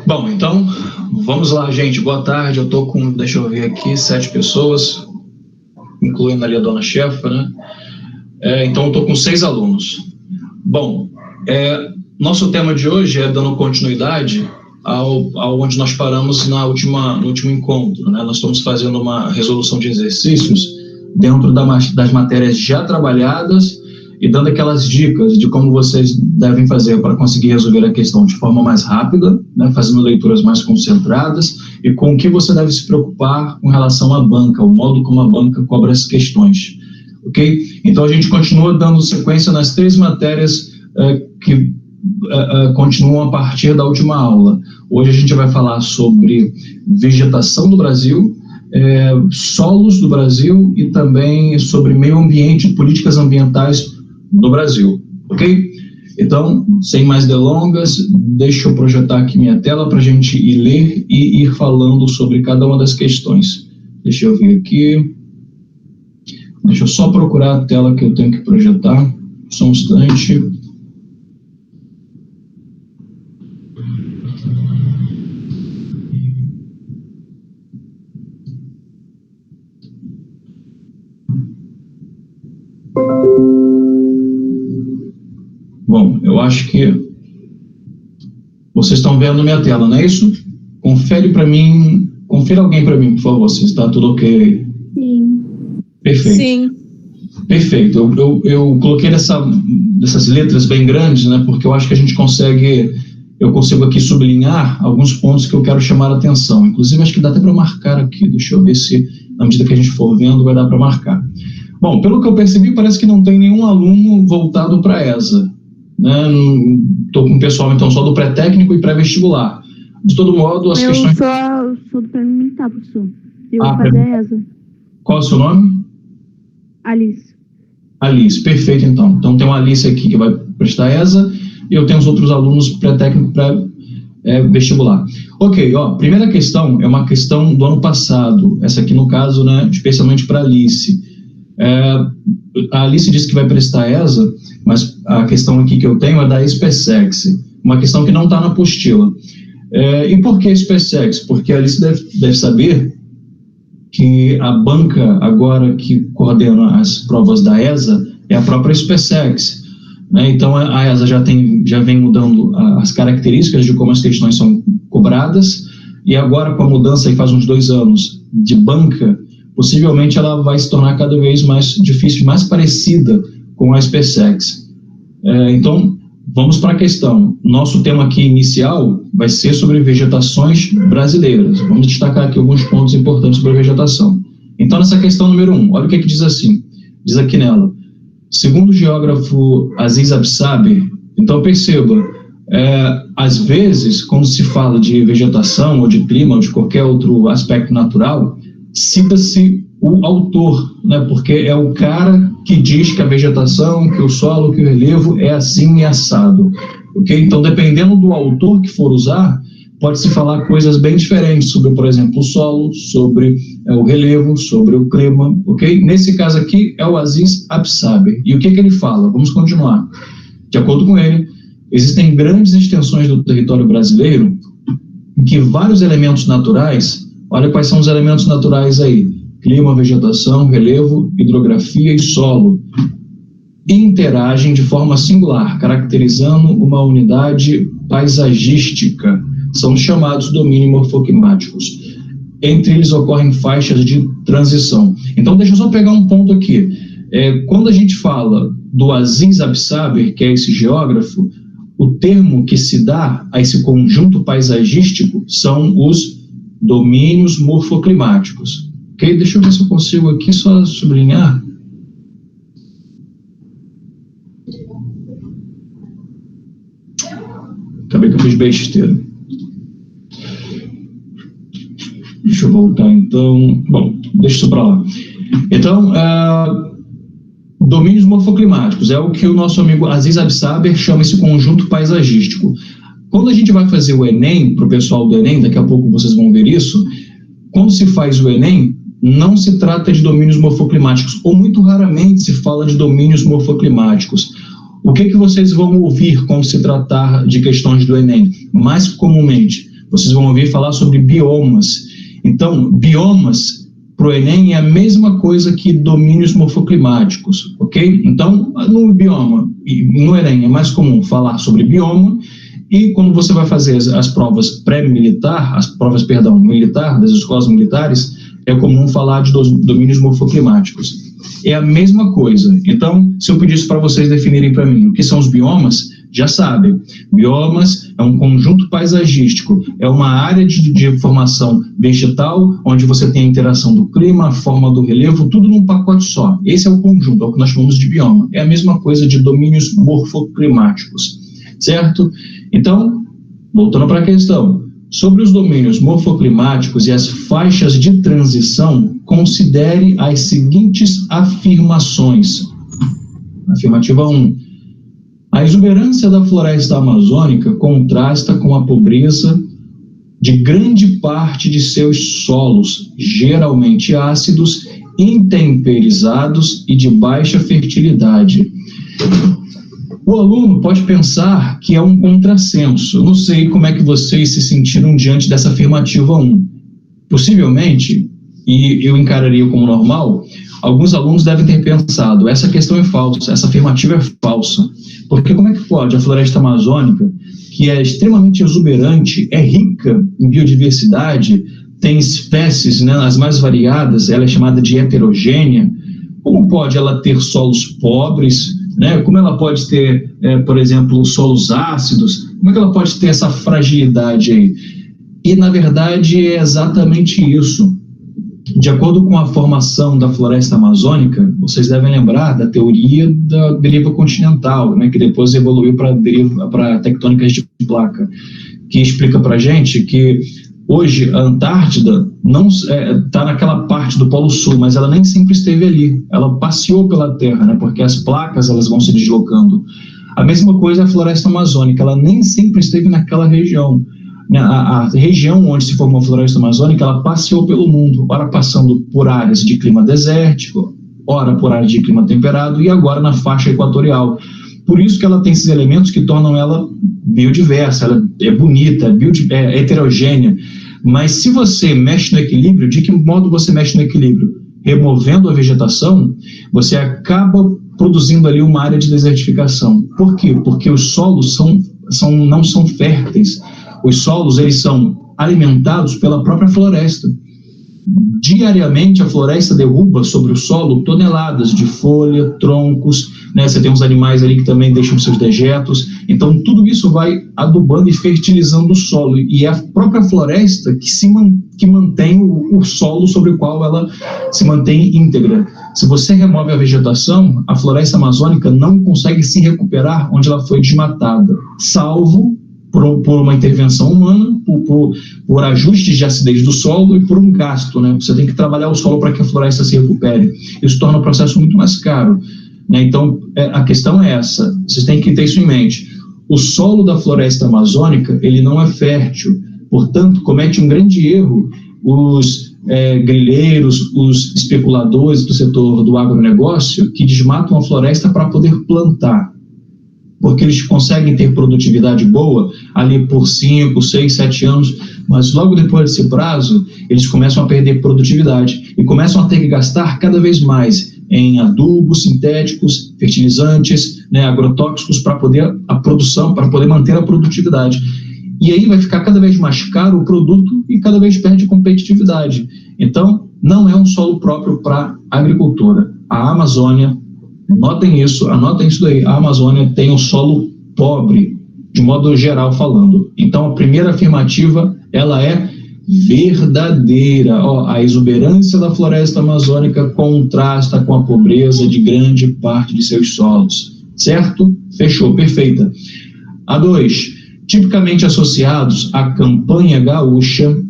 Bom, então, vamos lá, gente. Boa tarde. Eu estou com, deixa eu ver aqui, 7 pessoas, incluindo ali a dona chefa, né? Então, eu estou com 6 alunos. Bom, nosso tema de hoje é dando continuidade ao onde nós paramos no último encontro, né? Nós estamos fazendo uma resolução de exercícios dentro das matérias já trabalhadas e dando aquelas dicas de como vocês devem fazer para conseguir resolver a questão de forma mais rápida, né, fazendo leituras mais concentradas e com o que você deve se preocupar com relação à banca, o modo como a banca cobra as questões, ok? Então a gente continua dando sequência nas 3 matérias que continuam a partir da última aula. Hoje a gente vai falar sobre vegetação do Brasil, solos do Brasil e também sobre meio ambiente e políticas ambientais no Brasil, ok? Então, sem mais delongas, deixa eu projetar aqui minha tela para a gente ir ler e ir falando sobre cada uma das questões. Deixa eu ver aqui. Deixa eu só procurar a tela que eu tenho que projetar. Só um instante. Bom, eu acho que vocês estão vendo minha tela, não é isso? Confere alguém para mim, por favor, se está tudo ok. Sim. Perfeito. Sim. Perfeito. Eu coloquei dessas letras bem grandes, né, porque eu acho que eu consigo aqui sublinhar alguns pontos que eu quero chamar a atenção. Inclusive, acho que dá até para marcar aqui. Deixa eu ver se, na medida que a gente for vendo, vai dar para marcar. Bom, pelo que eu percebi, parece que não tem nenhum aluno voltado para a ESA. Estou com o pessoal, então, só do pré-técnico e pré-vestibular. De todo modo, as questões... Eu sou do pré-militar, professor. Eu vou fazer a ESA. Qual é o seu nome? Alice. Alice, perfeito, então. Então, tem uma Alice aqui que vai prestar ESA e eu tenho os outros alunos pré-técnico e pré-vestibular. Ok, primeira questão é uma questão do ano passado. Essa aqui, no caso, né, especialmente para a Alice. A Alice disse que vai prestar ESA, mas a questão aqui que eu tenho é da SpaceX, uma questão que não está na apostila. E por que SpaceX? Porque a Alice deve saber que a banca agora que coordena as provas da ESA é a própria SpaceX, né? Então a ESA já vem mudando as características de como as questões são cobradas, e agora com a mudança, aí faz uns 2 anos, de banca, possivelmente ela vai se tornar cada vez mais difícil, mais parecida com a SpaceX. Então, vamos para a questão. Nosso tema aqui inicial vai ser sobre vegetações brasileiras. Vamos destacar aqui alguns pontos importantes sobre a vegetação. Então, nessa questão número 1, olha o que diz assim. Diz aqui nela. Segundo o geógrafo Aziz Absaber, então perceba, às vezes, quando se fala de vegetação ou de clima ou de qualquer outro aspecto natural, cita-se o autor, né? Porque é o cara que diz que a vegetação, que o solo, que o relevo é assim e assado. Okay? Então, dependendo do autor que for usar, pode-se falar coisas bem diferentes sobre, por exemplo, o solo, sobre o relevo, sobre o clima. Okay? Nesse caso aqui, é o Aziz Absaber. E o que ele fala? Vamos continuar. De acordo com ele, existem grandes extensões do território brasileiro em que vários elementos naturais, olha quais são os elementos naturais aí, clima, vegetação, relevo, hidrografia e solo, interagem de forma singular, caracterizando uma unidade paisagística. São chamados domínios morfoclimáticos. Entre eles ocorrem faixas de transição. Então, deixa eu só pegar um ponto aqui. Quando a gente fala do Aziz Absaber, que é esse geógrafo, o termo que se dá a esse conjunto paisagístico são os domínios morfoclimáticos. Ok? Deixa eu ver se eu consigo aqui só sublinhar. Acabei que eu fiz besteira. Deixa eu voltar, então. Bom, deixa isso para lá. Então, domínios morfoclimáticos é o que o nosso amigo Aziz Absaber chama esse conjunto paisagístico. Quando a gente vai fazer o Enem, para o pessoal do Enem, daqui a pouco vocês vão ver isso, quando se faz o Enem, não se trata de domínios morfoclimáticos, ou muito raramente se fala de domínios morfoclimáticos. O que vocês vão ouvir quando se tratar de questões do Enem? Mais comumente, vocês vão ouvir falar sobre biomas. Então, biomas para o Enem é a mesma coisa que domínios morfoclimáticos, ok? Então, no bioma, no Enem é mais comum falar sobre bioma, e quando você vai fazer as provas pré-militar, militar, das escolas militares, é comum falar de domínios morfoclimáticos. É a mesma coisa. Então, se eu pedisse para vocês definirem para mim o que são os biomas, já sabem. Biomas é um conjunto paisagístico, é uma área de formação vegetal, onde você tem a interação do clima, a forma do relevo, tudo num pacote só. Esse é o conjunto, é o que nós chamamos de bioma. É a mesma coisa de domínios morfoclimáticos, certo? Então, voltando para a questão, sobre os domínios morfoclimáticos e as faixas de transição, considere as seguintes afirmações. Afirmativa 1. A exuberância da floresta amazônica contrasta com a pobreza de grande parte de seus solos, geralmente ácidos, intemperizados e de baixa fertilidade. O aluno pode pensar que é um contrassenso. Eu não sei como é que vocês se sentiram diante dessa afirmativa 1. Possivelmente, e eu encararia como normal, alguns alunos devem ter pensado, essa questão é falsa, essa afirmativa é falsa. Porque como é que pode a floresta amazônica, que é extremamente exuberante, é rica em biodiversidade, tem espécies, né, as mais variadas, ela é chamada de heterogênea, como pode ela ter solos pobres, né? Como ela pode ter, por exemplo, solos ácidos? Como é que ela pode ter essa fragilidade aí? E, na verdade, é exatamente isso. De acordo com a formação da floresta amazônica, vocês devem lembrar da teoria da deriva continental, né, que depois evoluiu para tectônicas de placa, que explica para a gente que hoje a Antártida não está naquela parte do Polo Sul, mas ela nem sempre esteve ali. Ela passeou pela Terra, né, porque as placas elas vão se deslocando. A mesma coisa a floresta amazônica, ela nem sempre esteve naquela região. A região onde se formou a floresta amazônica, ela passeou pelo mundo, ora passando por áreas de clima desértico, ora por áreas de clima temperado e agora na faixa equatorial. Por isso que ela tem esses elementos que tornam ela biodiversa, ela é bonita, é heterogênea. Mas se você mexe no equilíbrio, de que modo você mexe no equilíbrio? Removendo a vegetação, você acaba produzindo ali uma área de desertificação. Por quê? Porque os solos não são férteis. Os solos, eles são alimentados pela própria floresta. Diariamente, a floresta derruba sobre o solo toneladas de folha, troncos, né? Você tem uns animais ali que também deixam seus dejetos. Então, tudo isso vai adubando e fertilizando o solo. E é a própria floresta que mantém o solo sobre o qual ela se mantém íntegra. Se você remove a vegetação, a floresta amazônica não consegue se recuperar onde ela foi desmatada, salvo por uma intervenção humana, por ajustes de acidez do solo e por um gasto, né? Você tem que trabalhar o solo para que a floresta se recupere. Isso torna o processo muito mais caro, né? Então, a questão é essa. Vocês têm que ter isso em mente. O solo da floresta amazônica, ele não é fértil. Portanto, comete um grande erro os grileiros, os especuladores do setor do agronegócio que desmatam a floresta para poder plantar. Porque eles conseguem ter produtividade boa ali por 5, 6, 7 anos, mas logo depois desse prazo, eles começam a perder produtividade e começam a ter que gastar cada vez mais em adubos sintéticos, fertilizantes, né, agrotóxicos para poder manter a produtividade. E aí vai ficar cada vez mais caro o produto e cada vez perde competitividade. Então, não é um solo próprio para a agricultura. A Amazônia, anotem isso daí, a Amazônia tem um solo pobre, de modo geral falando. Então, a primeira afirmativa, ela é verdadeira. A exuberância da floresta amazônica contrasta com a pobreza de grande parte de seus solos. Certo? Fechou, perfeita. A 2, tipicamente associados à campanha gaúcha,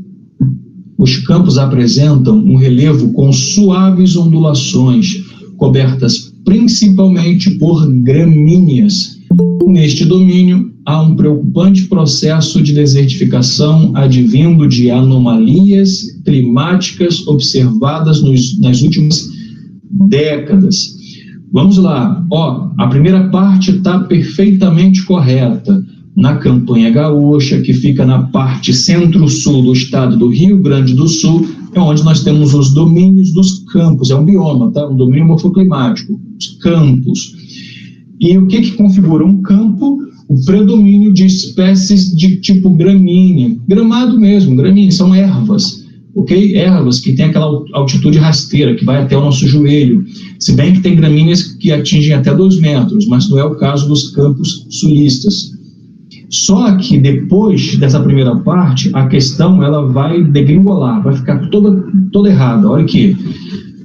os campos apresentam um relevo com suaves ondulações, cobertas principalmente por gramíneas. Neste domínio, há um preocupante processo de desertificação advindo de anomalias climáticas observadas nas últimas décadas. Vamos lá, ó, a primeira parte está perfeitamente correta. Na Campanha Gaúcha, que fica na parte centro-sul do estado do Rio Grande do Sul, é onde nós temos os domínios dos campos, é um bioma, tá? Um domínio morfoclimático, os campos. E o que configura um campo? O predomínio de espécies de tipo gramínea, gramado mesmo, gramínea, são ervas, ok? Ervas que têm aquela altitude rasteira, que vai até o nosso joelho, se bem que tem gramíneas que atingem até 2 metros, mas não é o caso dos campos sulistas. Só que depois dessa primeira parte, a questão ela vai degringolar, vai ficar toda errada. Olha aqui,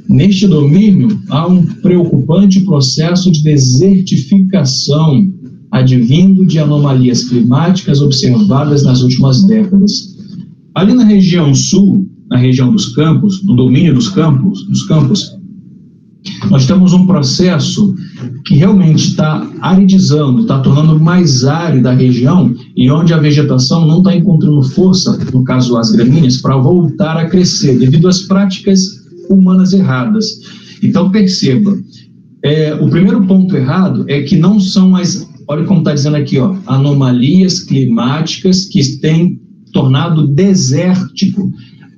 neste domínio há um preocupante processo de desertificação advindo de anomalias climáticas observadas nas últimas décadas. Ali na região sul, na região dos campos, no domínio dos campos, nós temos um processo que realmente está aridizando, está tornando mais árida a região e onde a vegetação não está encontrando força, no caso as gramíneas, para voltar a crescer, devido às práticas humanas erradas. Então perceba, o primeiro ponto errado é que não são olha como está dizendo aqui, ó, anomalias climáticas que têm tornado desértico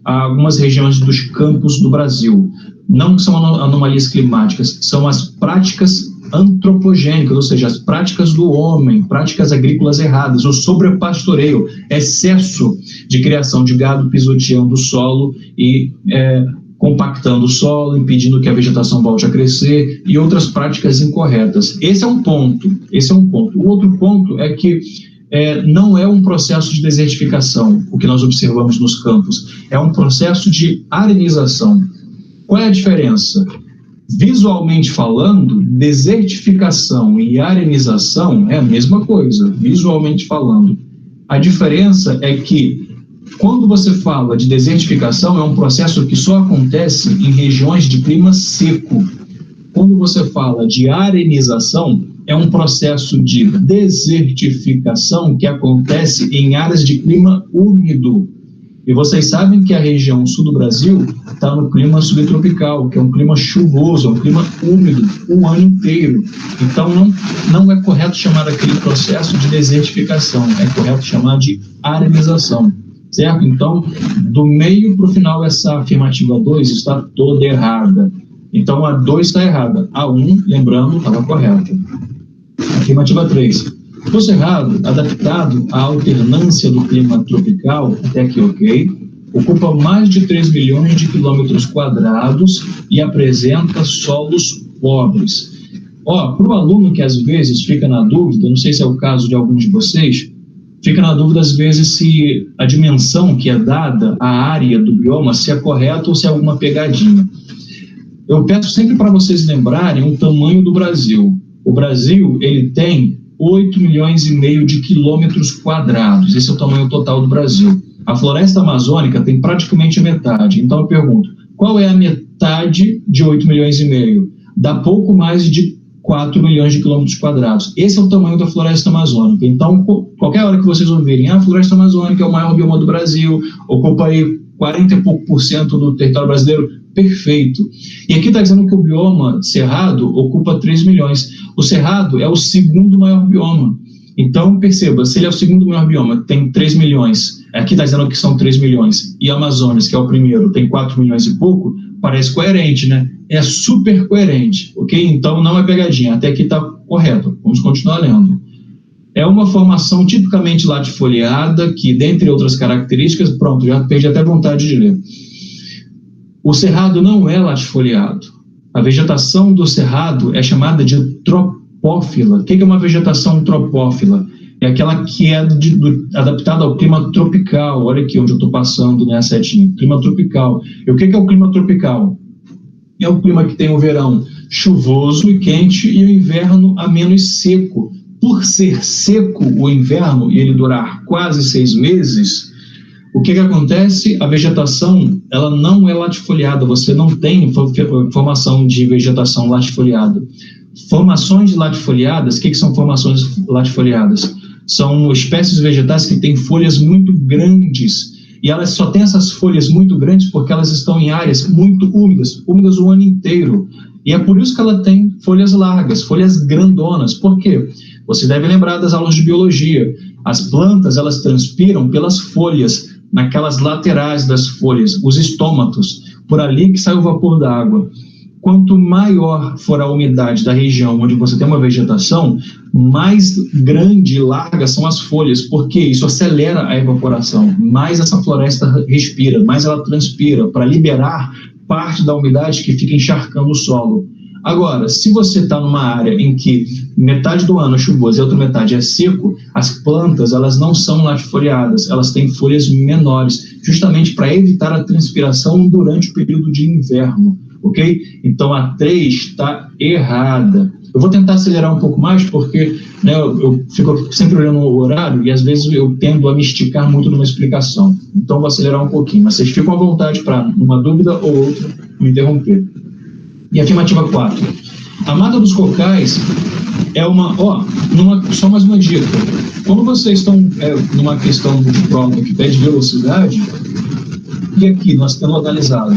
algumas regiões dos campos do Brasil. Não são anomalias climáticas, são as práticas antropogênicas, ou seja, as práticas do homem, práticas agrícolas erradas, o sobrepastoreio, excesso de criação de gado pisoteando o solo e compactando o solo, impedindo que a vegetação volte a crescer e outras práticas incorretas. Esse é um ponto. O outro ponto é que não é um processo de desertificação, o que nós observamos nos campos, é um processo de arenização. Qual é a diferença? Visualmente falando, desertificação e arenização é a mesma coisa, visualmente falando. A diferença é que, quando você fala de desertificação, é um processo que só acontece em regiões de clima seco. Quando você fala de arenização, é um processo de desertificação que acontece em áreas de clima úmido. E vocês sabem que a região sul do Brasil está no clima subtropical, que é um clima chuvoso, é um clima úmido o ano inteiro. Então não é correto chamar aquele processo de desertificação, é correto chamar de arenização, certo? Então, do meio para o final, essa afirmativa 2 está toda errada. Então, a 2 está errada. A 1, lembrando, estava correta. Afirmativa 3. O cerrado, adaptado à alternância do clima tropical, até aqui ok, ocupa mais de 3 milhões de quilômetros quadrados e apresenta solos pobres. Para o aluno que às vezes fica na dúvida, não sei se é o caso de alguns de vocês, fica na dúvida às vezes se a dimensão que é dada à área do bioma, se é correta ou se é alguma pegadinha. Eu peço sempre para vocês lembrarem o tamanho do Brasil. O Brasil, ele tem 8 milhões e meio de quilômetros quadrados. Esse é o tamanho total do Brasil. A floresta amazônica tem praticamente a metade. Então eu pergunto, qual é a metade de 8 milhões e meio? Dá pouco mais de 4 milhões de quilômetros quadrados. Esse é o tamanho da floresta amazônica. Então, qualquer hora que vocês ouvirem, a floresta amazônica é o maior bioma do Brasil, ocupa aí 40 e pouco por cento do território brasileiro, perfeito. E aqui está dizendo que o bioma cerrado ocupa 3 milhões. O cerrado é o segundo maior bioma. Então, perceba, se ele é o segundo maior bioma, tem 3 milhões, aqui está dizendo que são 3 milhões, e Amazonas, que é o primeiro, tem 4 milhões e pouco, parece coerente, né? É super coerente, ok? Então, não é pegadinha, até aqui está correto. Vamos continuar lendo. É uma formação tipicamente latifoliada, que, dentre outras características, pronto, já perdi até vontade de ler. O cerrado não é latifoliado. A vegetação do cerrado é chamada de tropófila. O que é uma vegetação tropófila? É aquela que é adaptada ao clima tropical. Olha aqui onde eu estou passando, né, a setinha. Clima tropical. E o que é o clima tropical? É o clima que tem o verão chuvoso e quente e o inverno ameno e seco. Por ser seco o inverno e ele durar quase 6 meses, o que acontece? A vegetação ela não é latifoliada, você não tem formação de vegetação latifoliada. Formações latifoliadas, o que são formações latifoliadas? São espécies vegetais que têm folhas muito grandes, e elas só têm essas folhas muito grandes porque elas estão em áreas muito úmidas o ano inteiro. E é por isso que ela tem folhas largas, folhas grandonas. Por quê? Você deve lembrar das aulas de biologia. As plantas, elas transpiram pelas folhas, naquelas laterais das folhas, os estômatos, por ali que sai o vapor da água. Quanto maior for a umidade da região onde você tem uma vegetação, mais grande e larga são as folhas, porque isso acelera a evaporação. Mais essa floresta respira, mais ela transpira, para liberar parte da umidade que fica encharcando o solo. Agora, se você está numa área em que metade do ano é chuvoso e a outra metade é seco, as plantas, elas não são latifoliadas, elas têm folhas menores, justamente para evitar a transpiração durante o período de inverno, ok? Então, a 3 está errada. Eu vou tentar acelerar um pouco mais, porque né, eu fico sempre olhando o horário e, às vezes, eu tendo a me esticar muito numa explicação. Então, vou acelerar um pouquinho, mas vocês ficam à vontade para, numa dúvida ou outra, me interromper. E afirmativa 4. A mata dos cocais é só mais uma dica. Quando vocês estão numa questão de prova que pede velocidade, e aqui nós temos analisado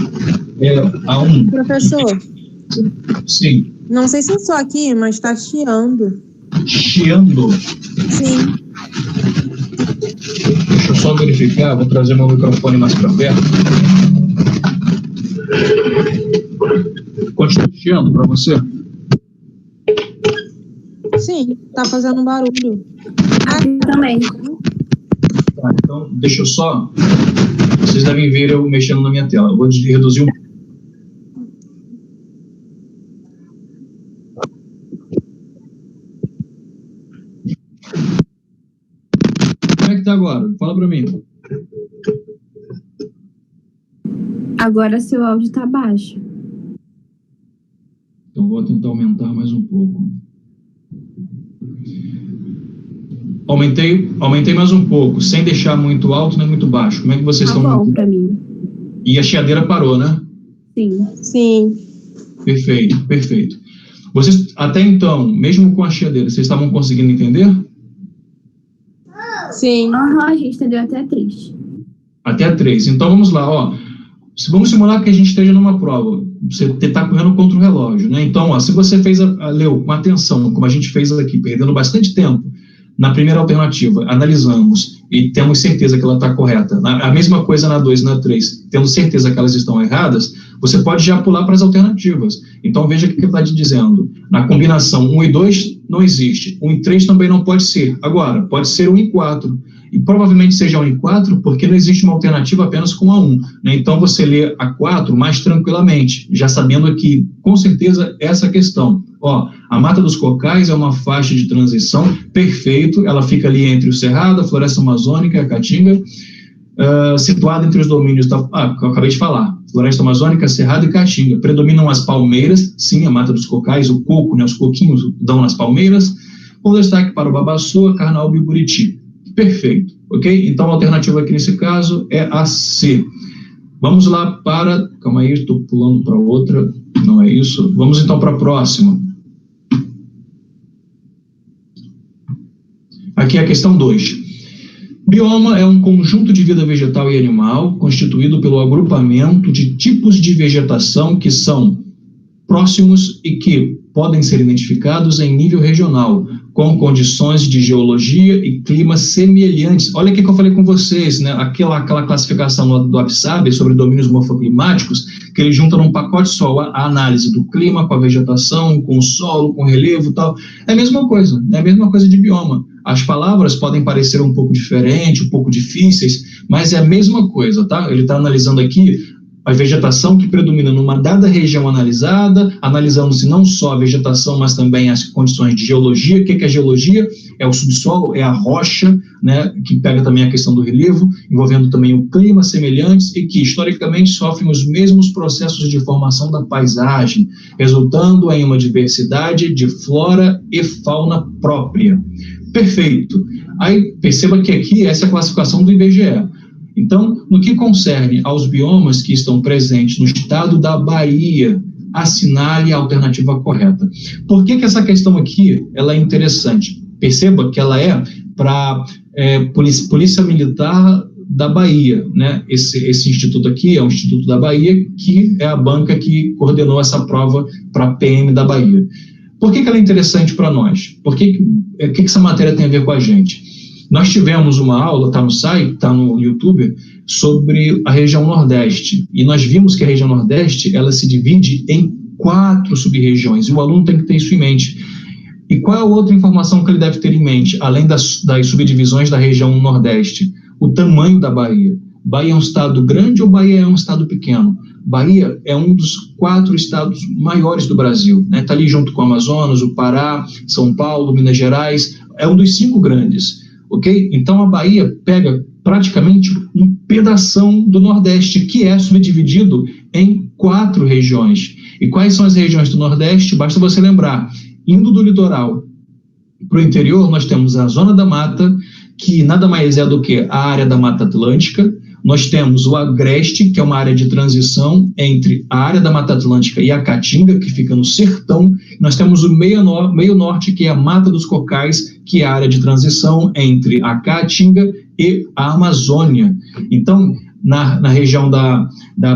a 1. Professor? Sim. Não sei se eu sou aqui, mas está chiando. Chiando? Sim. Deixa eu só verificar, vou trazer meu microfone mais para perto. Continua chiando para você? Sim, tá fazendo um barulho. Aqui também. Tá, então, deixa eu só... Vocês devem ver eu mexendo na minha tela. Eu vou reduzir um... Como é que tá agora? Fala para mim. Agora seu áudio tá baixo. Então, vou tentar aumentar mais um pouco. Aumentei mais um pouco, sem deixar muito alto nem muito baixo. Como é que vocês estão? Tá bom para mim. E a chiadeira parou, né? Sim. Sim. Perfeito, perfeito. Vocês, até então, mesmo com a chiadeira, vocês estavam conseguindo entender? Sim. A gente entendeu até 3. Até 3. Então, vamos lá, ó. Vamos simular que a gente esteja numa prova. Você está correndo contra o relógio, né? Então, ó, se você leu com atenção, como a gente fez aqui, perdendo bastante tempo, na primeira alternativa, analisamos e temos certeza que ela está correta. A mesma coisa na 2 e na 3, tendo certeza que elas estão erradas, você pode já pular para as alternativas. Então, veja o que ele está te dizendo. Na combinação 1 e 2 não existe. 1 e 3 também não pode ser. Agora, pode ser 1 e 4. E provavelmente seja 1 e 4 porque não existe uma alternativa apenas com a 1. Né? Então, você lê a 4 mais tranquilamente, já sabendo aqui, com certeza, essa questão. Ó, a Mata dos Cocais é uma faixa de transição perfeito, ela fica ali entre o Cerrado, a Floresta Amazônica e a Caatinga, situada entre os domínios que eu acabei de falar, Floresta Amazônica, Cerrado e Caatinga. Predominam as palmeiras, sim, a Mata dos Cocais, o coco, né, os coquinhos dão nas palmeiras, com destaque para o babaçu, carnaúba e buriti. Perfeito, ok? Então, a alternativa aqui nesse caso é a C. Vamos lá para... Calma aí, estou pulando para outra. Não é isso. Vamos então para a próxima. Aqui é a questão 2. Bioma é um conjunto de vida vegetal e animal constituído pelo agrupamento de tipos de vegetação que são próximos e que podem ser identificados em nível regional, com condições de geologia e clima semelhantes. Olha o que eu falei com vocês, né? Aquela classificação do APSAB sobre domínios morfoclimáticos, que ele junta num pacote só a análise do clima com a vegetação, com o solo, com o relevo e tal. É a mesma coisa, é a mesma coisa de bioma. As palavras podem parecer um pouco diferentes, um pouco difíceis, mas é a mesma coisa, tá? Ele está analisando aqui a vegetação que predomina numa dada região analisada, analisando-se não só a vegetação, mas também as condições de geologia. O que é a geologia? É o subsolo, é a rocha, né, que pega também a questão do relevo, envolvendo também o clima semelhantes e que historicamente sofrem os mesmos processos de formação da paisagem, resultando em uma diversidade de flora e fauna própria. Perfeito. Aí perceba que aqui essa é a classificação do IBGE. Então, no que concerne aos biomas que estão presentes no estado da Bahia, assinale a alternativa correta. Por que essa questão aqui ela é interessante? Perceba que ela é para polícia militar da Bahia, né? Esse instituto aqui é um instituto da Bahia, que é a banca que coordenou essa prova para a PM da Bahia. Por que ela é interessante para nós? O que essa matéria tem a ver com a gente? Nós tivemos uma aula, está no site, está no YouTube, sobre a região Nordeste, e nós vimos que a região Nordeste ela se divide em 4 sub-regiões, e o aluno tem que ter isso em mente. E qual é a outra informação que ele deve ter em mente, além das subdivisões da região Nordeste? O tamanho da Bahia. Bahia é um estado grande ou Bahia é um estado pequeno? Bahia é um dos 4 estados maiores do Brasil, né? Está ali junto com o Amazonas, o Pará, São Paulo, Minas Gerais, é um dos 5 grandes, ok? Então a Bahia pega praticamente um pedação do Nordeste, que é subdividido em 4 regiões. E quais são as regiões do Nordeste? Basta você lembrar, indo do litoral para o interior, nós temos a Zona da Mata, que nada mais é do que a área da Mata Atlântica. Nós temos o Agreste, que é uma área de transição entre a área da Mata Atlântica e a Caatinga, que fica no sertão. Nós temos o meio norte, que é a Mata dos Cocais, que é a área de transição entre a Caatinga e a Amazônia. Então, na região da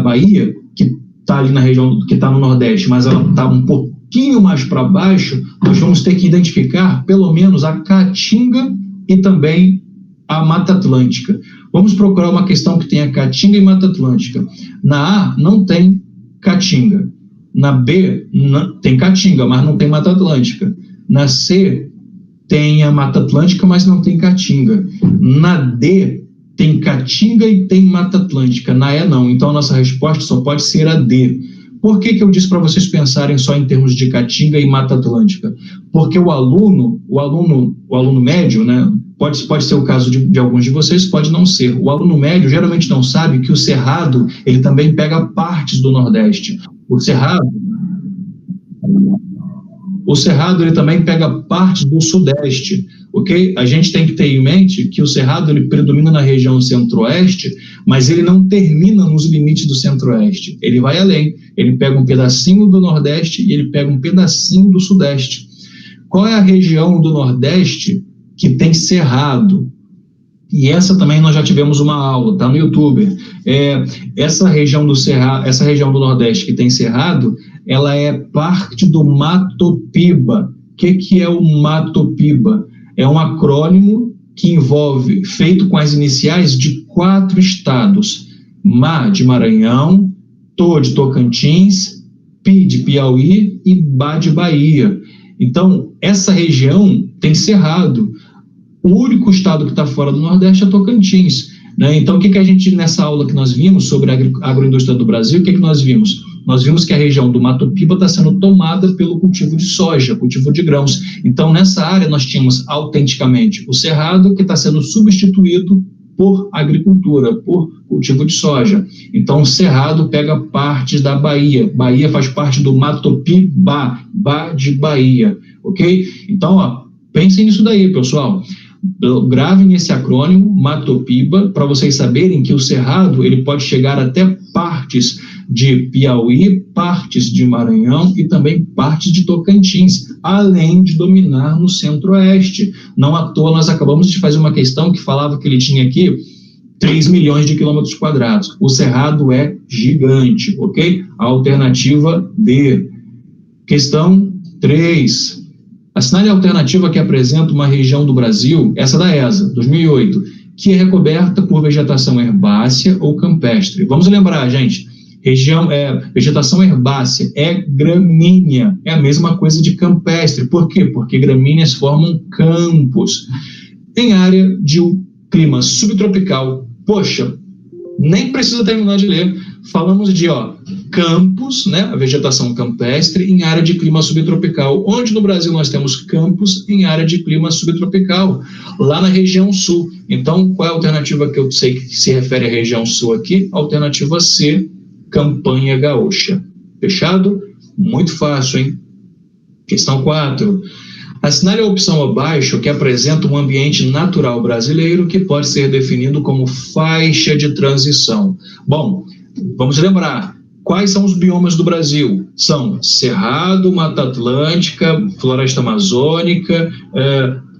Bahia, que está ali na região, que está no Nordeste, mas ela está um pouquinho mais para baixo, nós vamos ter que identificar pelo menos a Caatinga e também a Mata Atlântica. Vamos procurar uma questão que tenha Caatinga e Mata Atlântica. Na A não tem Caatinga. Na B tem Caatinga, mas não tem Mata Atlântica. Na C tem a Mata Atlântica, mas não tem Caatinga. Na D tem Caatinga e tem Mata Atlântica. Na E não. Então a nossa resposta só pode ser a D. Por que eu disse para vocês pensarem só em termos de Caatinga e Mata Atlântica? Porque o aluno médio, né, pode ser o caso de alguns de vocês, pode não ser. O aluno médio geralmente não sabe que o Cerrado ele também pega partes do Nordeste. O Cerrado ele também pega partes do Sudeste, ok? A gente tem que ter em mente que o Cerrado ele predomina na região Centro-Oeste, mas ele não termina nos limites do Centro-Oeste. Ele vai além. Ele pega um pedacinho do Nordeste e ele pega um pedacinho do Sudeste. Qual é a região do Nordeste que tem Cerrado? E essa também nós já tivemos uma aula, tá no YouTube. Essa região do Nordeste que tem Cerrado, ela é parte do Mato Piba. O que é o Mato Piba? É um acrônimo que envolve, feito com as iniciais de 4 estados: MA de Maranhão, TO de Tocantins, PI de Piauí e BA de Bahia. Então, essa região tem Cerrado. O único estado que está fora do Nordeste é Tocantins, né? Então, o que a gente, nessa aula que nós vimos sobre a agroindústria do Brasil, o que nós vimos? Nós vimos que a região do Mato Piba está sendo tomada pelo cultivo de soja, cultivo de grãos. Então, nessa área, nós tínhamos autenticamente o Cerrado, que está sendo substituído por agricultura, por cultivo de soja. Então, o Cerrado pega partes da Bahia. Bahia faz parte do Mato Piba, Bá de Bahia, ok? Então, pensem nisso daí, pessoal. Gravem esse acrônimo, Mato Piba, para vocês saberem que o Cerrado ele pode chegar até partes de Piauí, partes de Maranhão e também partes de Tocantins, além de dominar no Centro-Oeste. Não à toa, nós acabamos de fazer uma questão que falava que ele tinha aqui 3 milhões de quilômetros quadrados. O Cerrado é gigante, ok? A alternativa D. Questão 3. Assinale a alternativa que apresenta uma região do Brasil, essa da ESA, 2008, que é recoberta por vegetação herbácea ou campestre. Vamos lembrar, gente, vegetação herbácea é gramínea, é a mesma coisa de campestre. Por quê? Porque gramíneas formam campos. Em área de clima subtropical, poxa, nem precisa terminar de ler, falamos de campos, né, a vegetação campestre em área de clima subtropical. Onde no Brasil nós temos campos em área de clima subtropical? Lá na região sul. Então, qual é a alternativa que eu sei que se refere à região sul aqui? Alternativa C, Campanha Gaúcha. Fechado? Muito fácil, hein? Questão 4. Assinale a opção abaixo que apresenta um ambiente natural brasileiro que pode ser definido como faixa de transição. Bom, vamos lembrar, quais são os biomas do Brasil? São Cerrado, Mata Atlântica, Floresta Amazônica,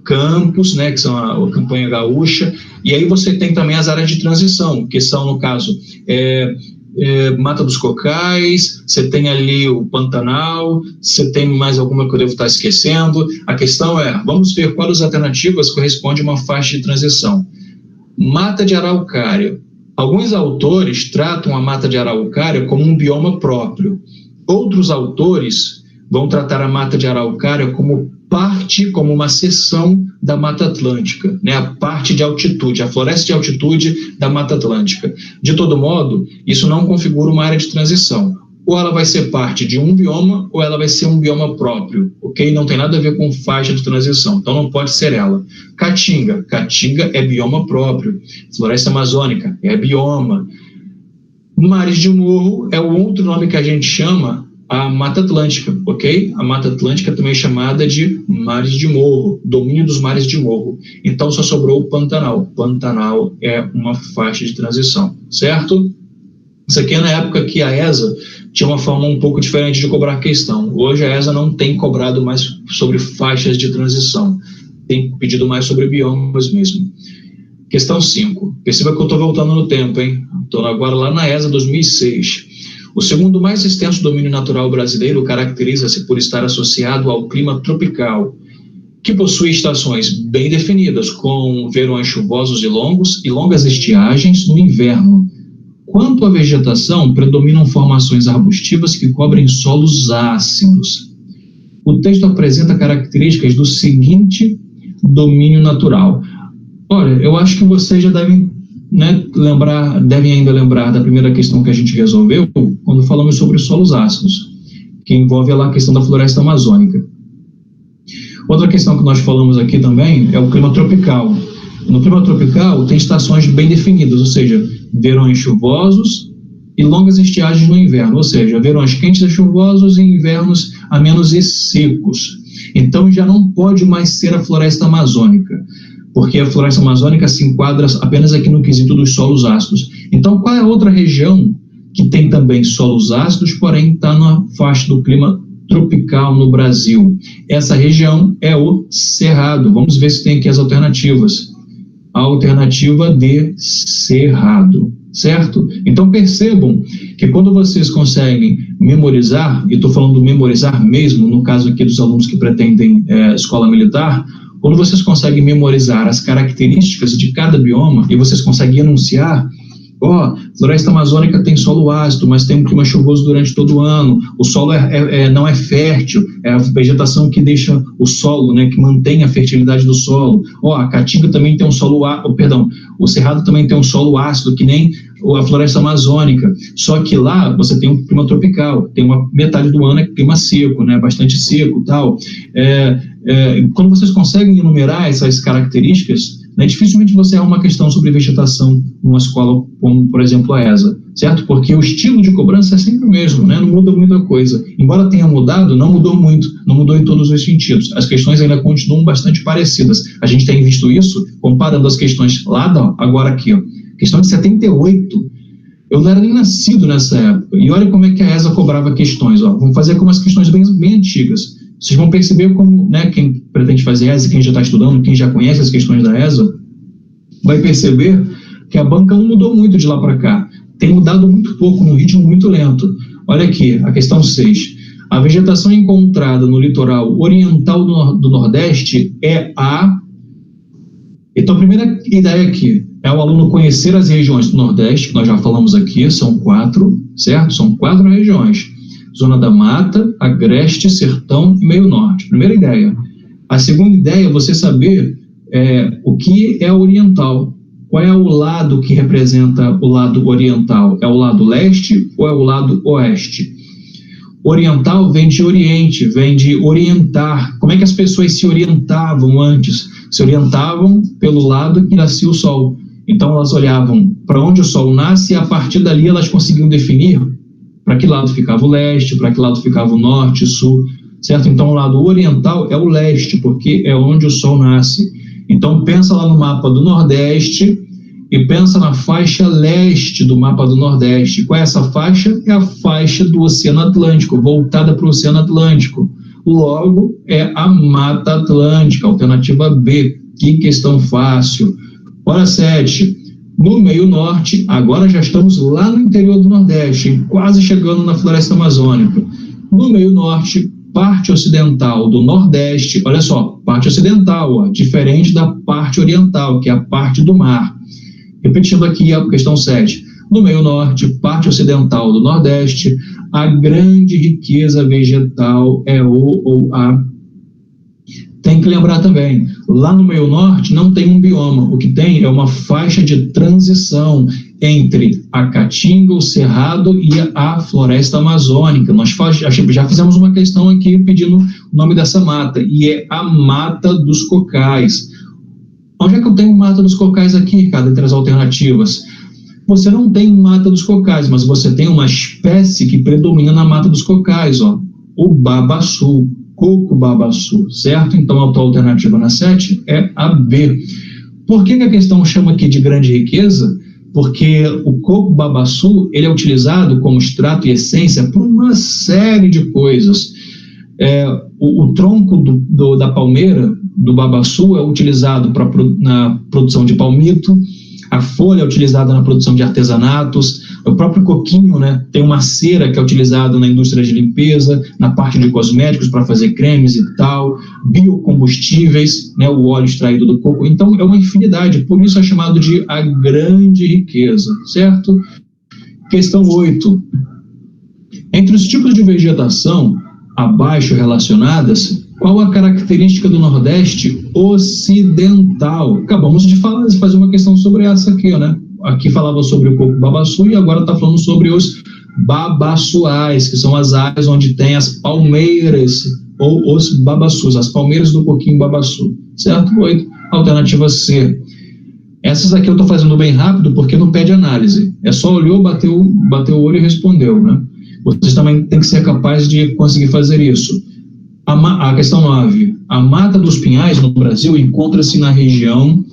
Campos, né, que são a campanha gaúcha, e aí você tem também as áreas de transição, que são, no caso, Mata dos Cocais, você tem ali o Pantanal, você tem mais alguma que eu devo estar esquecendo. A questão é, vamos ver quais das alternativas correspondem a uma faixa de transição. Mata de Araucária. Alguns autores tratam a Mata de Araucária como um bioma próprio. Outros autores vão tratar a Mata de Araucária como uma seção da Mata Atlântica, né? A parte de altitude, a floresta de altitude da Mata Atlântica. De todo modo, isso não configura uma área de transição. Ou ela vai ser parte de um bioma, ou ela vai ser um bioma próprio, ok? Não tem nada a ver com faixa de transição, então não pode ser ela. Caatinga é bioma próprio. Floresta Amazônica é bioma. Mares de Morro é o outro nome que a gente chama a Mata Atlântica, ok? A Mata Atlântica também é chamada de Mares de Morro, domínio dos Mares de Morro. Então só sobrou o Pantanal. Pantanal é uma faixa de transição, certo? Isso aqui é na época que a ESA tinha uma forma um pouco diferente de cobrar a questão. Hoje a ESA não tem cobrado mais sobre faixas de transição, tem pedido mais sobre biomas mesmo. Questão 5. Perceba que eu estou voltando no tempo, hein? Estou agora lá na ESA 2006. O segundo mais extenso domínio natural brasileiro caracteriza-se por estar associado ao clima tropical, que possui estações bem definidas, com verões chuvosos e longas estiagens no inverno. Quanto à vegetação, predominam formações arbustivas que cobrem solos ácidos. O texto apresenta características do seguinte domínio natural. Olha, eu acho que vocês já devem ainda lembrar da primeira questão que a gente resolveu, quando falamos sobre os solos ácidos, que envolve lá a questão da floresta amazônica. Outra questão que nós falamos aqui também é o clima tropical. No clima tropical tem estações bem definidas, ou seja, verões chuvosos e longas estiagens no inverno, ou seja, verões quentes e chuvosos e invernos amenos e secos. Então já não pode mais ser a floresta amazônica, porque a floresta amazônica se enquadra apenas aqui no quesito dos solos ácidos. Então, qual é a outra região que tem também solos ácidos, porém está na faixa do clima tropical no Brasil? Essa região é o Cerrado. Vamos ver se tem aqui as alternativas. A alternativa D, Cerrado, certo? Então, percebam que quando vocês conseguem memorizar, e estou falando memorizar mesmo, no caso aqui dos alunos que pretendem escola militar, quando vocês conseguem memorizar as características de cada bioma e vocês conseguem enunciar, floresta amazônica tem solo ácido, mas tem um clima chuvoso durante todo o ano, o solo não é fértil, é a vegetação que deixa o solo, né, que mantém a fertilidade do solo. A Caatinga também tem um solo o Cerrado também tem um solo ácido, que nem a floresta amazônica, só que lá você tem um clima tropical, tem uma metade do ano é clima seco, né, bastante seco e tal. Quando vocês conseguem enumerar essas características, né, dificilmente você arruma uma questão sobre vegetação numa escola como, por exemplo, a ESA, certo? Porque o estilo de cobrança é sempre o mesmo, né? Não muda muita coisa. Embora tenha mudado, não mudou muito, não mudou em todos os sentidos. As questões ainda continuam bastante parecidas. A gente tem visto isso comparando as questões lá, agora aqui, questão de 78. Eu não era nem nascido nessa época. E olha como é que a ESA cobrava questões. Vamos fazer como as questões bem antigas. Vocês vão perceber como, né, quem pretende fazer ESA, quem já está estudando, quem já conhece as questões da ESA, vai perceber que a banca não mudou muito de lá para cá. Tem mudado muito pouco, num ritmo muito lento. Olha aqui, a questão 6. A vegetação encontrada no litoral oriental do Nordeste é a... Então, a primeira ideia aqui é o aluno conhecer as regiões do Nordeste, que nós já falamos aqui, são 4, certo? São 4 regiões. Zona da Mata, Agreste, Sertão e Meio Norte. Primeira ideia. A segunda ideia é você saber o que é oriental. Qual é o lado que representa o lado oriental? É o lado leste ou é o lado oeste? Oriental vem de oriente, vem de orientar. Como é que as pessoas se orientavam antes? Se orientavam pelo lado que nascia o sol. Então elas olhavam para onde o sol nasce e a partir dali elas conseguiam definir para que lado ficava o leste, para que lado ficava o norte, sul, certo? Então o lado oriental é o leste, porque é onde o sol nasce. Então pensa lá no mapa do Nordeste e pensa na faixa leste do mapa do Nordeste. Qual é essa faixa? É a faixa do Oceano Atlântico, voltada para o Oceano Atlântico. Logo, é a Mata Atlântica, alternativa B. Que questão fácil. Hora 7. No meio norte, agora já estamos lá no interior do Nordeste, quase chegando na floresta amazônica. No meio norte, parte ocidental do Nordeste, olha só, parte ocidental, ó, diferente da parte oriental, que é a parte do mar. Repetindo aqui a questão 7. No meio norte, parte ocidental do Nordeste, a grande riqueza vegetal é o ou a. Tem que lembrar também, lá no meio norte não tem um bioma, o que tem é uma faixa de transição entre a Caatinga, o Cerrado e a floresta amazônica. Nós já fizemos uma questão aqui pedindo o nome dessa mata, e é a Mata dos Cocais. Onde é que eu tenho Mata dos Cocais aqui, Ricardo, entre as alternativas? Você não tem Mata dos Cocais, mas você tem uma espécie que predomina na Mata dos Cocais, ó, o babaçu. Coco-babaçu, certo? Então a tua alternativa na 7 é a B. Por que a questão chama aqui de grande riqueza? Porque o coco-babaçu ele é utilizado como extrato e essência por uma série de coisas. O tronco da palmeira, do babaçu, é utilizado na produção de palmito, a folha é utilizada na produção de artesanatos, o próprio coquinho, né, tem uma cera que é utilizada na indústria de limpeza, na parte de cosméticos para fazer cremes e tal, biocombustíveis, né, o óleo extraído do coco. Então é uma infinidade, por isso é chamado de a grande riqueza, certo? Questão 8. Entre os tipos de vegetação abaixo relacionadas, qual a característica do Nordeste ocidental? Acabamos de fazer uma questão sobre essa aqui, né? Aqui falava sobre o coco-babaçu e agora está falando sobre os babaçuais, que são as áreas onde tem as palmeiras, ou os babaçus, as palmeiras do coquinho-babaçu, certo? 8. Alternativa C. Essas aqui eu estou fazendo bem rápido porque não pede análise. É só olhou, bateu o olho e respondeu, né? Vocês também têm que ser capazes de conseguir fazer isso. A questão 9. A Mata dos Pinhais, no Brasil, encontra-se na região.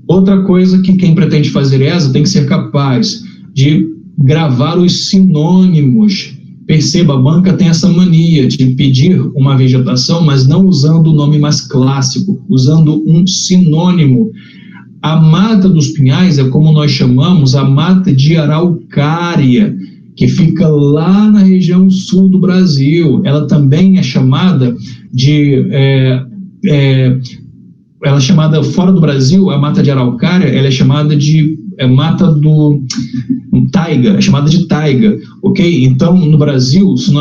Outra coisa que quem pretende fazer essa tem que ser capaz de gravar os sinônimos. Perceba, a banca tem essa mania de pedir uma vegetação, mas não usando o nome mais clássico, usando um sinônimo. A Mata dos Pinhais é como nós chamamos a Mata de Araucária, que fica lá na região sul do Brasil. Ela também é chamada de... ela é chamada fora do Brasil, a Mata de Araucária, ela é chamada de Mata do Taiga, é chamada de taiga, ok? Então, no Brasil, se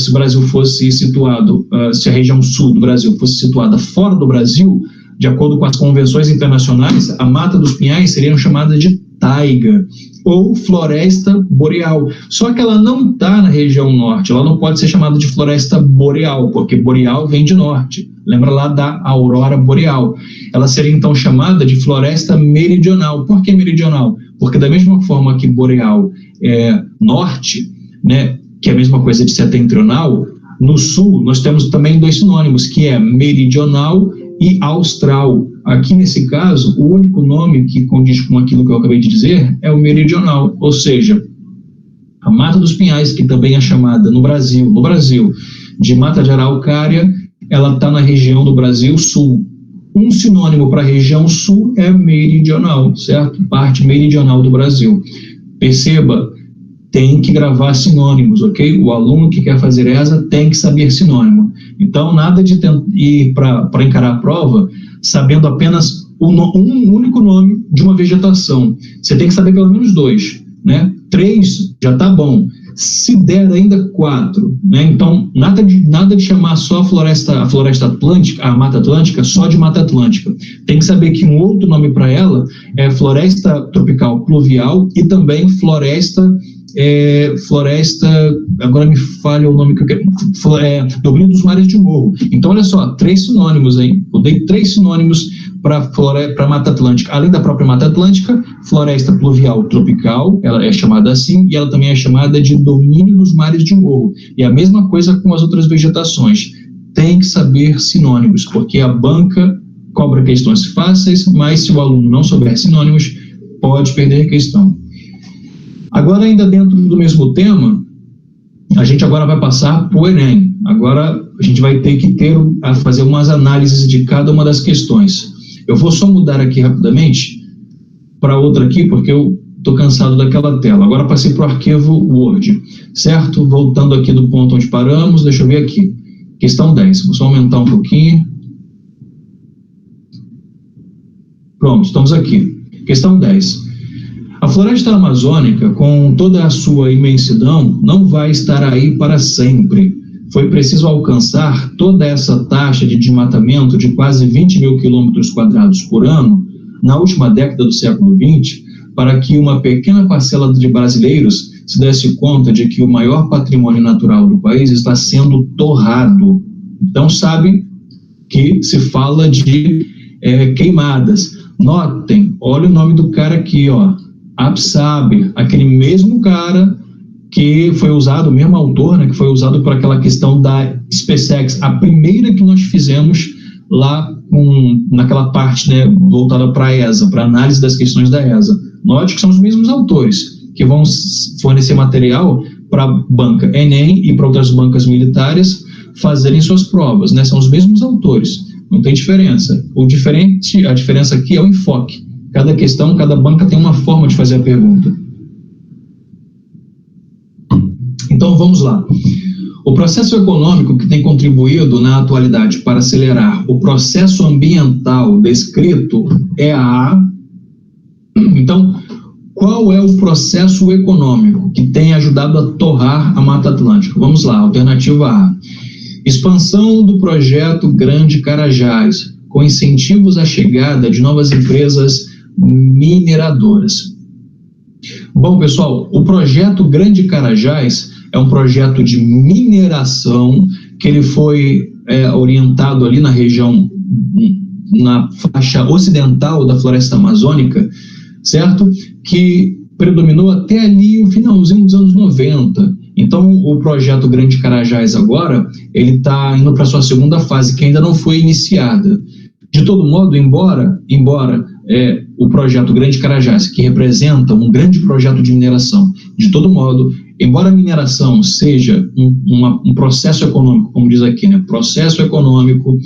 o Brasil fosse situado, se a região sul do Brasil fosse situada fora do Brasil, de acordo com as convenções internacionais, a Mata dos Pinhais seria chamada de taiga ou floresta boreal. Só que ela não está na região norte, ela não pode ser chamada de floresta boreal, porque boreal vem de norte. Lembra lá da aurora boreal. Ela seria então chamada de floresta meridional. Por que meridional? Porque da mesma forma que boreal é norte, né, que é a mesma coisa de setentrional, no sul nós temos também dois sinônimos, que é meridional e austral. Aqui, nesse caso, o único nome que condiz com aquilo que eu acabei de dizer é o meridional, ou seja, a Mata dos Pinhais, que também é chamada no Brasil, de Mata de Araucária, ela está na região do Brasil Sul. Um sinônimo para a região Sul é meridional, certo? Parte meridional do Brasil. Perceba, tem que gravar sinônimos, ok? O aluno que quer fazer ESA tem que saber sinônimo. Então, nada de ir para encarar a prova sabendo apenas um único nome de uma vegetação. Você tem que saber pelo menos 2, né? 3 já está bom. Se der ainda 4, né? Então, nada de chamar só a floresta atlântica, a Mata Atlântica, só de Mata Atlântica. Tem que saber que um outro nome para ela é floresta tropical pluvial e também floresta, agora me falha o nome que eu quero, domínio dos mares de morro. Então, olha só, 3 sinônimos aí. Eu dei 3 sinônimos para Mata Atlântica. Além da própria Mata Atlântica, floresta pluvial tropical, ela é chamada assim, e ela também é chamada de domínio dos mares de morro. E a mesma coisa com as outras vegetações. Tem que saber sinônimos, porque a banca cobra questões fáceis, mas se o aluno não souber sinônimos, pode perder a questão. Agora, ainda dentro do mesmo tema, a gente agora vai passar para o Enem. Agora a gente vai ter que fazer umas análises de cada uma das questões. Eu vou só mudar aqui rapidamente para outra aqui, porque eu estou cansado daquela tela. Agora passei para o arquivo Word, certo? Voltando aqui do ponto onde paramos, deixa eu ver aqui. Questão 10, vou só aumentar um pouquinho. Pronto, estamos aqui. Questão 10. A floresta amazônica, com toda a sua imensidão, não vai estar aí para sempre. Foi preciso alcançar toda essa taxa de desmatamento de quase 20 mil quilômetros quadrados por ano na última década do século XX, para que uma pequena parcela de brasileiros se desse conta de que o maior patrimônio natural do país está sendo torrado. Então, sabe que se fala de queimadas. Notem, olha o nome do cara aqui, ó, Absaber, aquele mesmo cara que foi usado, o mesmo autor, né, que foi usado por aquela questão da SpaceX, a primeira que nós fizemos lá naquela parte, né, voltada para a ESA, para análise das questões da ESA. Note que são os mesmos autores que vão fornecer material para a banca Enem e para outras bancas militares fazerem suas provas, né? São os mesmos autores, não tem diferença. A diferença aqui é o enfoque. Cada questão, cada banca tem uma forma de fazer a pergunta. Então, vamos lá. O processo econômico que tem contribuído na atualidade para acelerar o processo ambiental descrito é a... Então, qual é o processo econômico que tem ajudado a torrar a Mata Atlântica? Vamos lá, alternativa A. Expansão do projeto Grande Carajás, com incentivos à chegada de novas empresas mineradoras. Bom, pessoal, o projeto Grande Carajás é um projeto de mineração que ele foi orientado ali na região, na faixa ocidental da floresta amazônica, certo? Que predominou até ali o finalzinho dos anos 90. Então, o projeto Grande Carajás agora, ele está indo para a sua segunda fase, que ainda não foi iniciada. De todo modo, embora o projeto Grande Carajás, que representa um grande projeto de mineração, de todo modo, embora a mineração seja um processo econômico, como diz aqui, né, processo econômico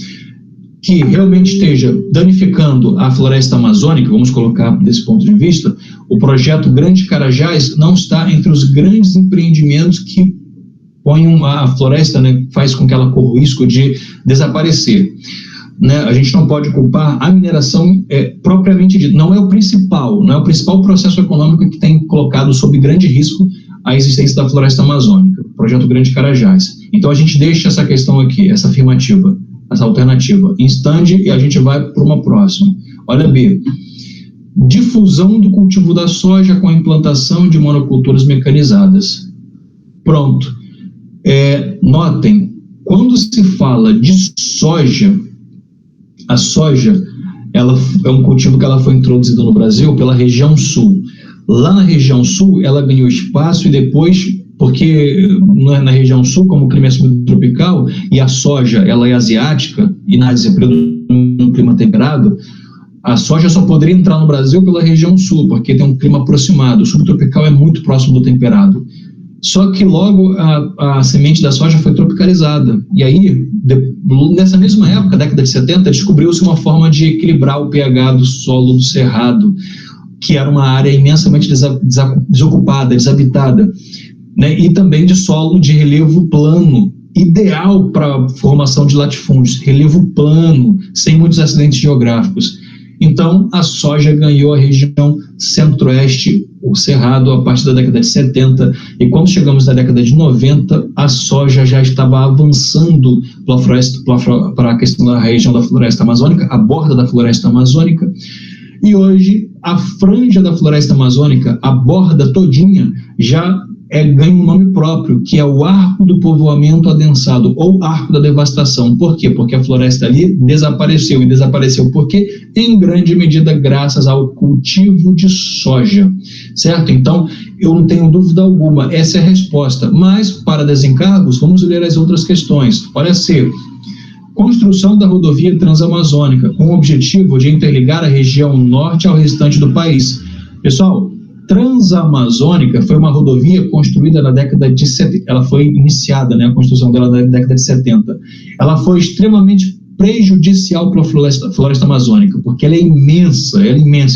que realmente esteja danificando a floresta amazônica, vamos colocar desse ponto de vista, o projeto Grande Carajás não está entre os grandes empreendimentos que põem a floresta, né, faz com que ela corra o risco de desaparecer. Né, a gente não pode culpar a mineração propriamente dita, não é o principal processo econômico que tem colocado sob grande risco a existência da floresta amazônica, o projeto Grande Carajás. Então a gente deixa essa questão aqui, essa afirmativa, essa alternativa em stand e a gente vai para uma próxima. Olha B, difusão do cultivo da soja com a implantação de monoculturas mecanizadas. Pronto. Notem, quando se fala de soja, a soja, ela é um cultivo que ela foi introduzida no Brasil pela região sul. Lá na região sul, ela ganhou espaço e depois, porque na região sul, como o clima é subtropical, e a soja ela é asiática, e na Ásia predomina um clima temperado, a soja só poderia entrar no Brasil pela região sul, porque tem um clima aproximado. O subtropical é muito próximo do temperado. Só que logo a semente da soja foi tropicalizada. E aí, nessa mesma época, década de 70, descobriu-se uma forma de equilibrar o pH do solo do cerrado, que era uma área imensamente desocupada, desabitada, né? E também de solo de relevo plano, ideal para a formação de latifúndios, relevo plano, sem muitos acidentes geográficos. Então, a soja ganhou a região centro-oeste, o cerrado, a partir da década de 70, e quando chegamos na década de 90, a soja já estava avançando para a questão da região da floresta amazônica, a borda da floresta amazônica, e hoje a franja da floresta amazônica, a borda todinha, já ganha um nome próprio, que é o arco do povoamento adensado, ou arco da devastação. Por quê? Porque a floresta ali desapareceu. E desapareceu por quê? Em grande medida graças ao cultivo de soja, certo? Então, eu não tenho dúvida alguma, essa é a resposta. Mas, para desencargos, vamos ler as outras questões. Olha C. Construção da rodovia transamazônica, com o objetivo de interligar a região norte ao restante do país. Pessoal, Transamazônica foi uma rodovia construída na década de 70. Ela foi iniciada, né, a construção dela na década de 70. Ela foi extremamente prejudicial para a floresta amazônica, porque ela é imensa,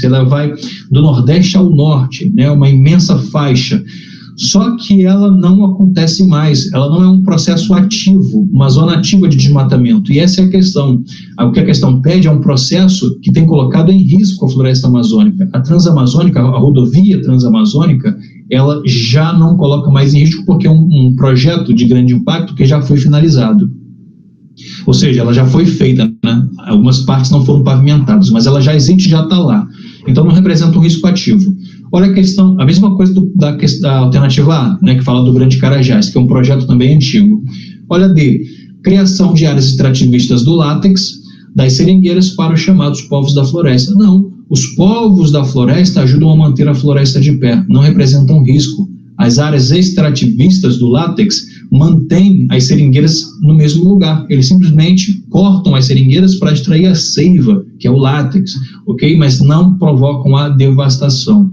ela vai do nordeste ao norte, né, uma imensa faixa. Só que ela não acontece mais, ela não é um processo ativo, uma zona ativa de desmatamento. E essa é a questão. O que a questão pede é um processo que tem colocado em risco a floresta amazônica. A Transamazônica, a rodovia Transamazônica, ela já não coloca mais em risco porque é um projeto de grande impacto que já foi finalizado. Ou seja, ela já foi feita, né? Algumas partes não foram pavimentadas, mas ela já existe, já está lá. Então não representa um risco ativo. Olha a questão, a mesma coisa da alternativa A, né, que fala do Grande Carajás, que é um projeto também antigo. Olha D, criação de áreas extrativistas do látex, das seringueiras para os chamados povos da floresta. Não, os povos da floresta ajudam a manter a floresta de pé, não representam risco. As áreas extrativistas do látex mantêm as seringueiras no mesmo lugar. Eles simplesmente cortam as seringueiras para extrair a seiva, que é o látex, ok? Mas não provocam a devastação.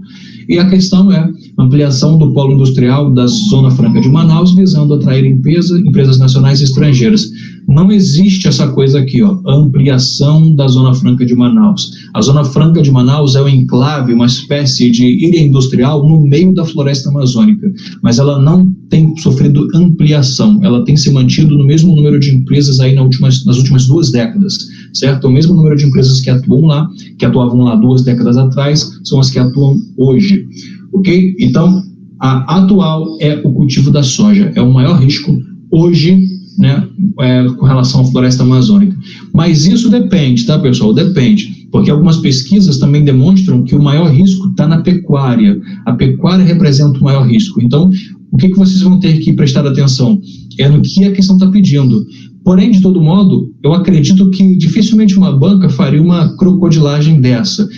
E a questão é ampliação do polo industrial da Zona Franca de Manaus, visando atrair empresas nacionais e estrangeiras. Não existe essa coisa aqui, ó, ampliação da Zona Franca de Manaus. A Zona Franca de Manaus é um enclave, uma espécie de ilha industrial no meio da floresta amazônica, mas ela não tem sofrido ampliação, ela tem se mantido no mesmo número de empresas aí nas últimas 2 décadas, certo? O mesmo número de empresas que atuavam lá 2 décadas atrás, são as que atuam hoje, ok? Então, a atual é o cultivo da soja, é o maior risco hoje, né, com relação à floresta amazônica. Mas isso depende, tá, pessoal? Depende, porque algumas pesquisas também demonstram que o maior risco está na pecuária. A pecuária representa o maior risco. Então, o que vocês vão ter que prestar atenção? É no que a questão está pedindo. Porém, de todo modo, eu acredito que dificilmente uma banca faria uma crocodilagem dessa,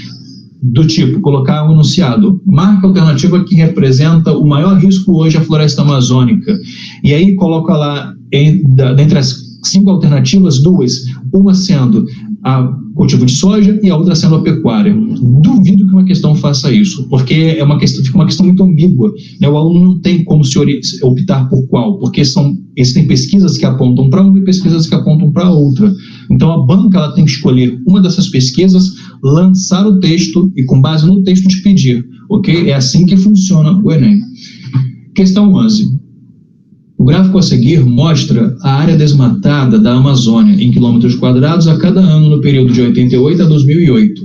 do tipo, colocar um enunciado, marca alternativa que representa o maior risco hoje à floresta amazônica. E aí coloca lá, dentre as 5 alternativas, 2, uma sendo a cultivo de soja e a outra sendo a pecuária. Duvido que uma questão faça isso, porque fica uma questão muito ambígua, né? O aluno não tem como se optar por qual, porque existem pesquisas que apontam para uma e pesquisas que apontam para outra. Então a banca ela tem que escolher uma dessas pesquisas, lançar o texto e com base no texto te pedir, ok? É assim que funciona o Enem. Questão 11. O gráfico a seguir mostra a área desmatada da Amazônia em quilômetros quadrados a cada ano no período de 88 a 2008.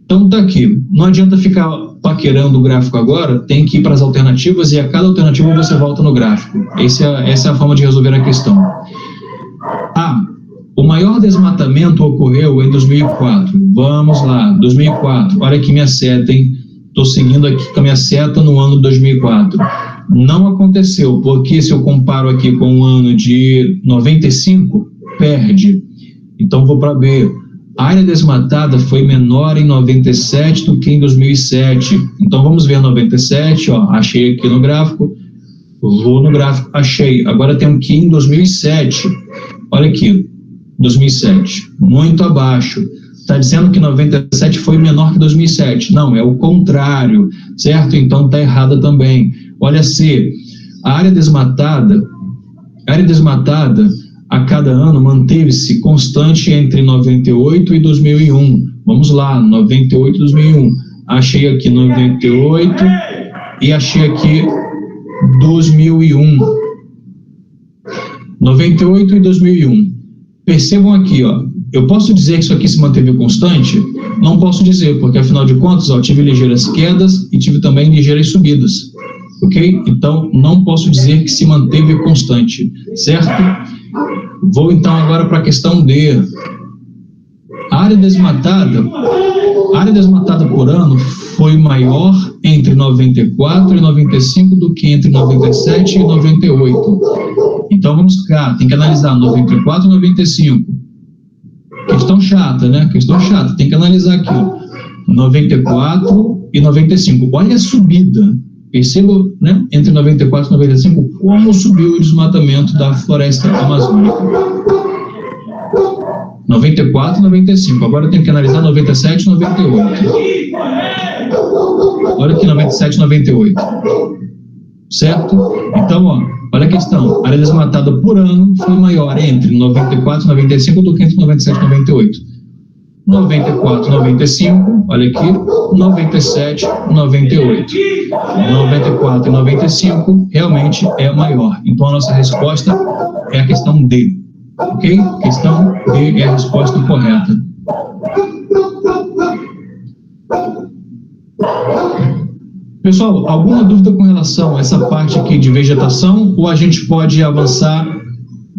Então está aqui. Não adianta ficar paquerando o gráfico agora, tem que ir para as alternativas e a cada alternativa você volta no gráfico. Essa é a forma de resolver a questão. O maior desmatamento ocorreu em 2004. Vamos lá, 2004. Olha aqui minha seta, hein? Estou seguindo aqui com a minha seta no ano de 2004. Não aconteceu, porque se eu comparo aqui com o ano de 95, perde. Então vou para B. A área desmatada foi menor em 97 do que em 2007. Então vamos ver 97, ó, achei aqui no gráfico. Vou no gráfico, achei. Agora temos que ir em 2007. Olha aqui, 2007, muito abaixo. Está dizendo que 97 foi menor que 2007. Não, é o contrário, certo? Então está errada também. Olha C, a área desmatada a cada ano manteve-se constante entre 98 e 2001. Vamos lá, 98 e 2001. Achei aqui 98 e achei aqui 2001. 98 e 2001. Percebam aqui, ó. Eu posso dizer que isso aqui se manteve constante? Não posso dizer, porque afinal de contas, ó, tive ligeiras quedas e tive também ligeiras subidas, ok? Então, não posso dizer que se manteve constante, certo? Vou então agora para a questão D. A área desmatada por ano foi maior entre 94 e 95 do que entre 97 e 98. Então vamos cá, tem que analisar 94 e 95. Questão chata, né? Questão chata, tem que analisar aqui. 94 e 95. Olha a subida. Perceba, né? Entre 94 e 95, como subiu o desmatamento da floresta amazônica. 94 e 95. Agora tem que analisar 97 e 98. Olha aqui, 97, 98. Certo? Então, ó, olha a questão. A área desmatada por ano foi maior entre 94 e 95 do que entre 97 e 98. 94, 95, olha aqui, 97, 98. 94 e 95 realmente é maior. Então, a nossa resposta é a questão D. Ok? Questão D é a resposta correta. Pessoal, alguma dúvida com relação a essa parte aqui de vegetação ou a gente pode avançar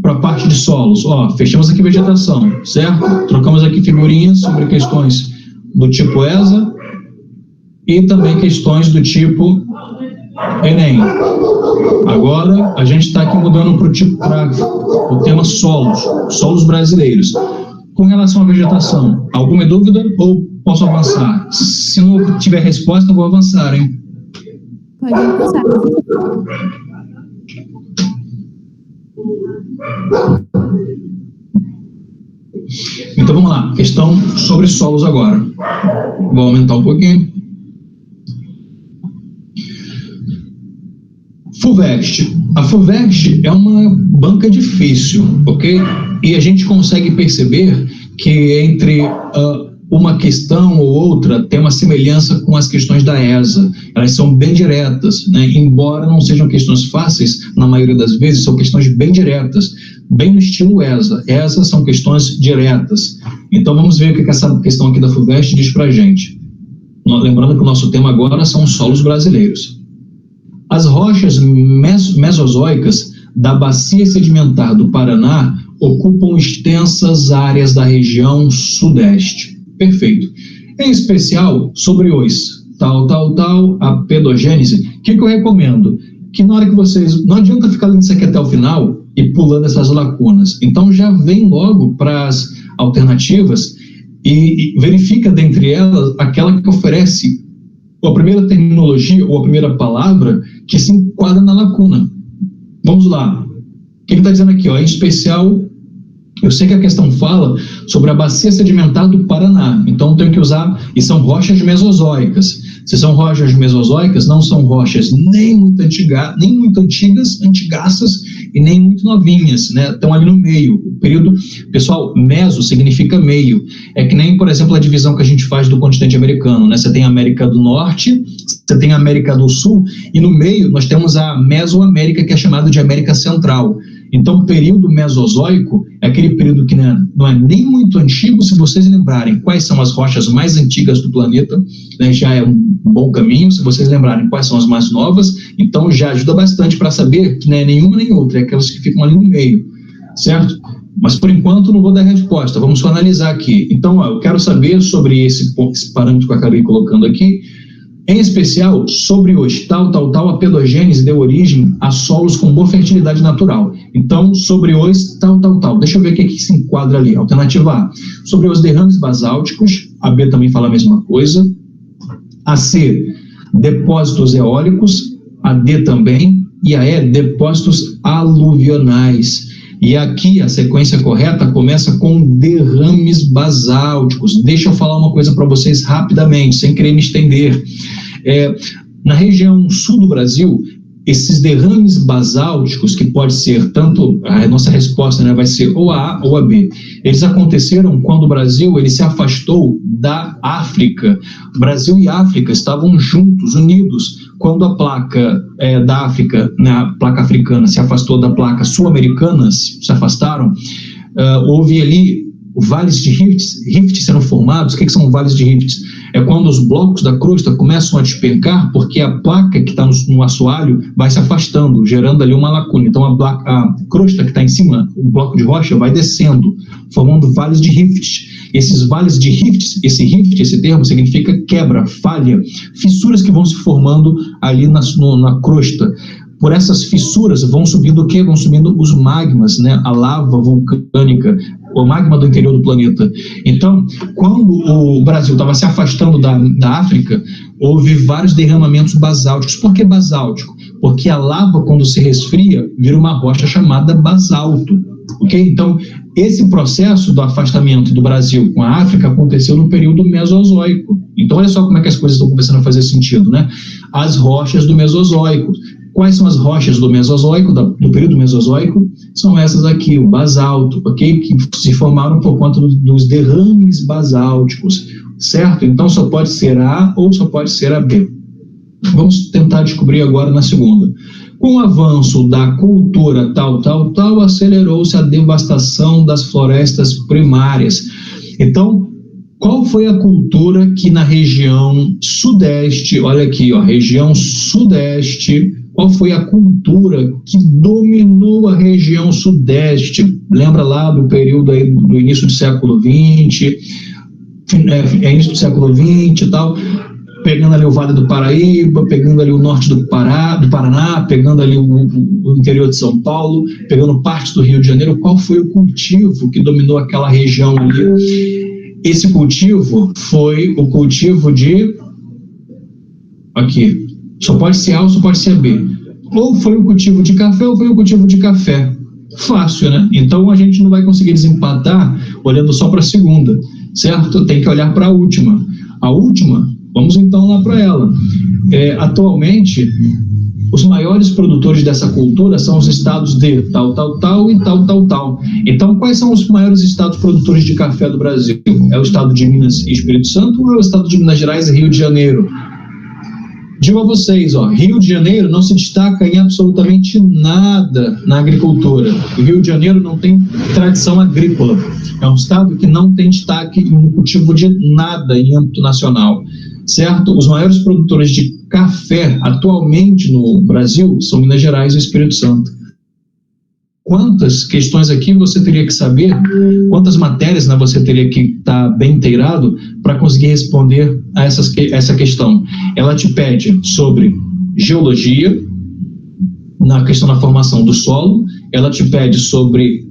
para a parte de solos? Ó, fechamos aqui vegetação, certo? Trocamos aqui figurinhas sobre questões do tipo ESA e também questões do tipo Enem. Agora, a gente está aqui mudando para o tema solos brasileiros. Com relação à vegetação, alguma dúvida ou posso avançar? Se não tiver resposta, eu vou avançar, hein? Pode avançar. Então vamos lá, questão sobre solos agora. Vou aumentar um pouquinho. FUVEST. A FUVEST é uma banca difícil, ok? E a gente consegue perceber que entre uma questão ou outra tem uma semelhança com as questões da ESA. Elas são bem diretas, né? Embora não sejam questões fáceis, na maioria das vezes são questões bem diretas, bem no estilo ESA. ESA são questões diretas. Então vamos ver o que essa questão aqui da FUVEST diz pra gente. Lembrando que o nosso tema agora são solos brasileiros. As rochas mesozoicas da bacia sedimentar do Paraná ocupam extensas áreas da região sudeste. Perfeito. Em especial, sobre os a pedogênese, o que eu recomendo? Que na hora que vocês... Não adianta ficar lendo isso aqui até o final e pulando essas lacunas. Então já vem logo para as alternativas e verifica dentre elas aquela que oferece a primeira terminologia ou a primeira palavra que se enquadra na lacuna. Vamos lá. O que está dizendo aqui? Ó? Em especial, eu sei que a questão fala sobre a bacia sedimentar do Paraná, então tenho que usar, e são rochas mesozoicas. Se são rochas mesozoicas, não são rochas nem muito antigas, antigaças, e nem muito novinhas, né? Estão ali no meio. O período, pessoal, meso significa meio. É que nem, por exemplo, a divisão que a gente faz do continente americano, né? Você tem a América do Norte, você tem a América do Sul, e no meio nós temos a Mesoamérica, que é chamada de América Central. Então, o período mesozoico é aquele período que não é nem muito antigo. Se vocês lembrarem quais são as rochas mais antigas do planeta, né, já é um bom caminho. Se vocês lembrarem quais são as mais novas, então já ajuda bastante para saber que não é nenhuma nem outra, é aquelas que ficam ali no meio, certo? Mas, por enquanto, não vou dar resposta, vamos só analisar aqui. Então, eu quero saber sobre esse parâmetro que eu acabei colocando aqui, em especial sobre os a pedogênese deu origem a solos com boa fertilidade natural. Então, sobre os Deixa eu ver o que se enquadra ali. Alternativa A, sobre os derrames basálticos, a B também fala a mesma coisa. A C, depósitos eólicos, a D também, e a E, depósitos aluvionais. E aqui a sequência correta começa com derrames basálticos. Deixa eu falar uma coisa para vocês rapidamente, sem querer me estender. Na região sul do Brasil, esses derrames basálticos, que pode ser tanto, a nossa resposta, né, vai ser ou a A ou a B, eles aconteceram quando o Brasil ele se afastou da África. O Brasil e a África estavam juntos, unidos, quando a placa da África, né, a placa africana, se afastou da placa sul-americana, se afastaram, houve ali vales de rifts sendo formados. O que são vales de rifts? É quando os blocos da crosta começam a despencar, porque a placa que está no assoalho vai se afastando, gerando ali uma lacuna. Então a crosta que está em cima, o bloco de rocha, vai descendo, formando vales de rifts. Esses vales de rifts, esse termo significa quebra, falha, fissuras que vão se formando ali na crosta. Por essas fissuras vão subindo o quê? Vão subindo os magmas, né? A lava vulcânica, o magma do interior do planeta. Então, quando o Brasil estava se afastando da África, houve vários derramamentos basálticos. Por que basáltico? Porque a lava, quando se resfria, vira uma rocha chamada basalto. ok? Então, esse processo do afastamento do Brasil com a África aconteceu no período Mesozoico. Então, olha só como é que as coisas estão começando a fazer sentido, né? As rochas do Mesozoico. Quais são as rochas do Mesozoico, do período Mesozoico? São essas aqui, o basalto, ok? Que se formaram por conta dos derrames basálticos, certo? Então, só pode ser A ou só pode ser a B. Vamos tentar descobrir agora na segunda. Com o avanço da cultura tal, acelerou-se a devastação das florestas primárias. Então, qual foi a cultura que na região sudeste, olha aqui, ó, região sudeste, qual foi a cultura que dominou a região sudeste? Lembra lá do período aí do início do século XX, início do século XX e tal, pegando ali o Vale do Paraíba, pegando ali o norte do Paraná, pegando ali o interior de São Paulo, pegando parte do Rio de Janeiro. Qual foi o cultivo que dominou aquela região ali? Esse cultivo foi o cultivo de... Aqui. Só pode ser A ou só pode ser B. Ou foi o cultivo de café ou foi o cultivo de café. Fácil, né? Então a gente não vai conseguir desempatar olhando só para a segunda, certo? Tem que olhar para a última. A última, vamos então lá para ela. Atualmente, os maiores produtores dessa cultura são os estados de tal e tal. Então, quais são os maiores estados produtores de café do Brasil? É o estado de Minas e Espírito Santo ou é o estado de Minas Gerais e Rio de Janeiro? Digo a vocês, ó, Rio de Janeiro não se destaca em absolutamente nada na agricultura. O Rio de Janeiro não tem tradição agrícola. É um estado que não tem destaque no cultivo de nada em âmbito nacional, certo? Os maiores produtores de café atualmente no Brasil são Minas Gerais e Espírito Santo. Quantas questões aqui você teria que saber, quantas matérias, né, você teria que estar bem inteirado para conseguir responder a essa questão? Ela te pede sobre geologia, na questão da formação do solo, ela te pede sobre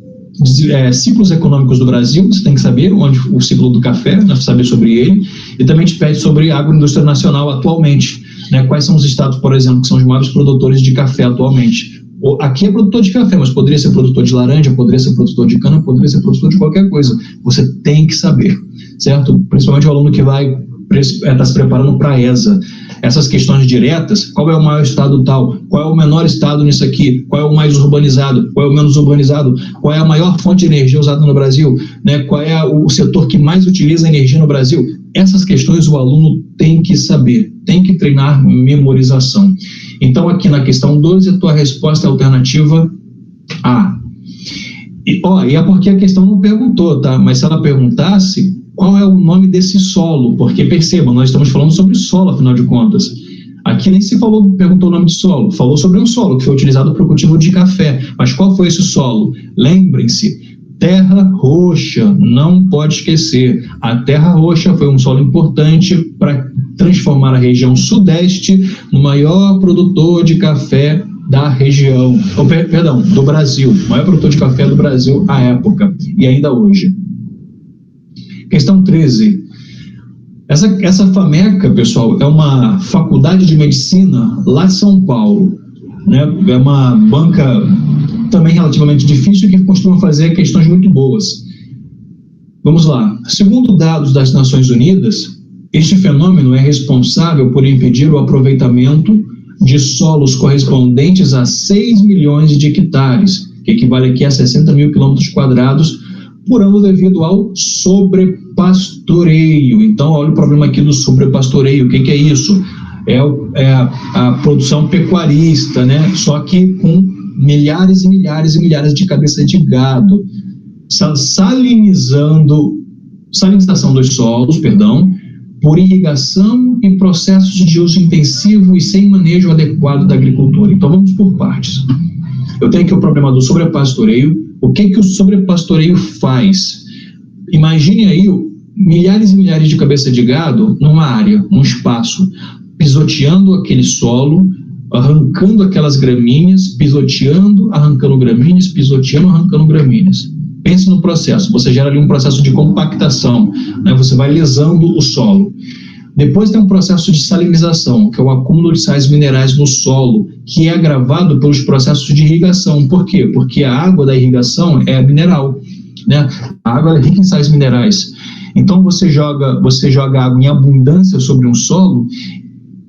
ciclos econômicos do Brasil, você tem que saber onde o ciclo do café, né, saber sobre ele, e também te pede sobre a agroindústria nacional atualmente, né, quais são os estados, por exemplo, que são os maiores produtores de café atualmente. Aqui é produtor de café, mas poderia ser produtor de laranja, poderia ser produtor de cana, poderia ser produtor de qualquer coisa. Você tem que saber, certo? Principalmente o aluno que vai estar se preparando para a ESA. Essas questões diretas, qual é o maior estado tal? Qual é o menor estado nisso aqui? Qual é o mais urbanizado? Qual é o menos urbanizado? Qual é a maior fonte de energia usada no Brasil? Né? Qual é o setor que mais utiliza energia no Brasil? Essas questões o aluno tem que saber, tem que treinar memorização. Então, aqui na questão 12, a tua resposta é a alternativa A. E é porque a questão não perguntou, tá? Mas se ela perguntasse, qual é o nome desse solo? Porque, percebam, nós estamos falando sobre solo, afinal de contas. Aqui nem se perguntou o nome de solo, falou sobre um solo que foi utilizado para o cultivo de café. Mas qual foi esse solo? Lembrem-se, terra roxa, não pode esquecer. A terra roxa foi um solo importante para transformar a região sudeste no maior produtor de café da região, do Brasil, o maior produtor de café do Brasil à época e ainda hoje. Questão 13. Essa FAMECA, pessoal, é uma faculdade de medicina lá de São Paulo, né? É uma banca também relativamente difícil que costuma fazer questões muito boas. Vamos lá. Segundo dados das Nações Unidas, este fenômeno é responsável por impedir o aproveitamento de solos correspondentes a 6 milhões de hectares, que equivale aqui a 60 mil quilômetros quadrados por ano devido ao sobrepastoreio. Então, olha o problema aqui do sobrepastoreio. O que é isso? É a produção pecuarista, né? Só que com milhares e milhares e milhares de cabeças de gado, salinização dos solos, por irrigação e processos de uso intensivo e sem manejo adequado da agricultura. Então vamos por partes. Eu tenho aqui o problema do sobrepastoreio. O que o sobrepastoreio faz? Imagine aí milhares e milhares de cabeças de gado numa área, num espaço, pisoteando aquele solo, arrancando aquelas gramíneas, pisoteando, arrancando gramíneas, pisoteando, arrancando gramíneas. Pense no processo, você gera ali um processo de compactação, né? Você vai lesando o solo. Depois tem um processo de salinização, que é o acúmulo de sais minerais no solo, que é agravado pelos processos de irrigação. Por quê? Porque a água da irrigação é mineral, né? A água é rica em sais minerais. Então você joga água em abundância sobre um solo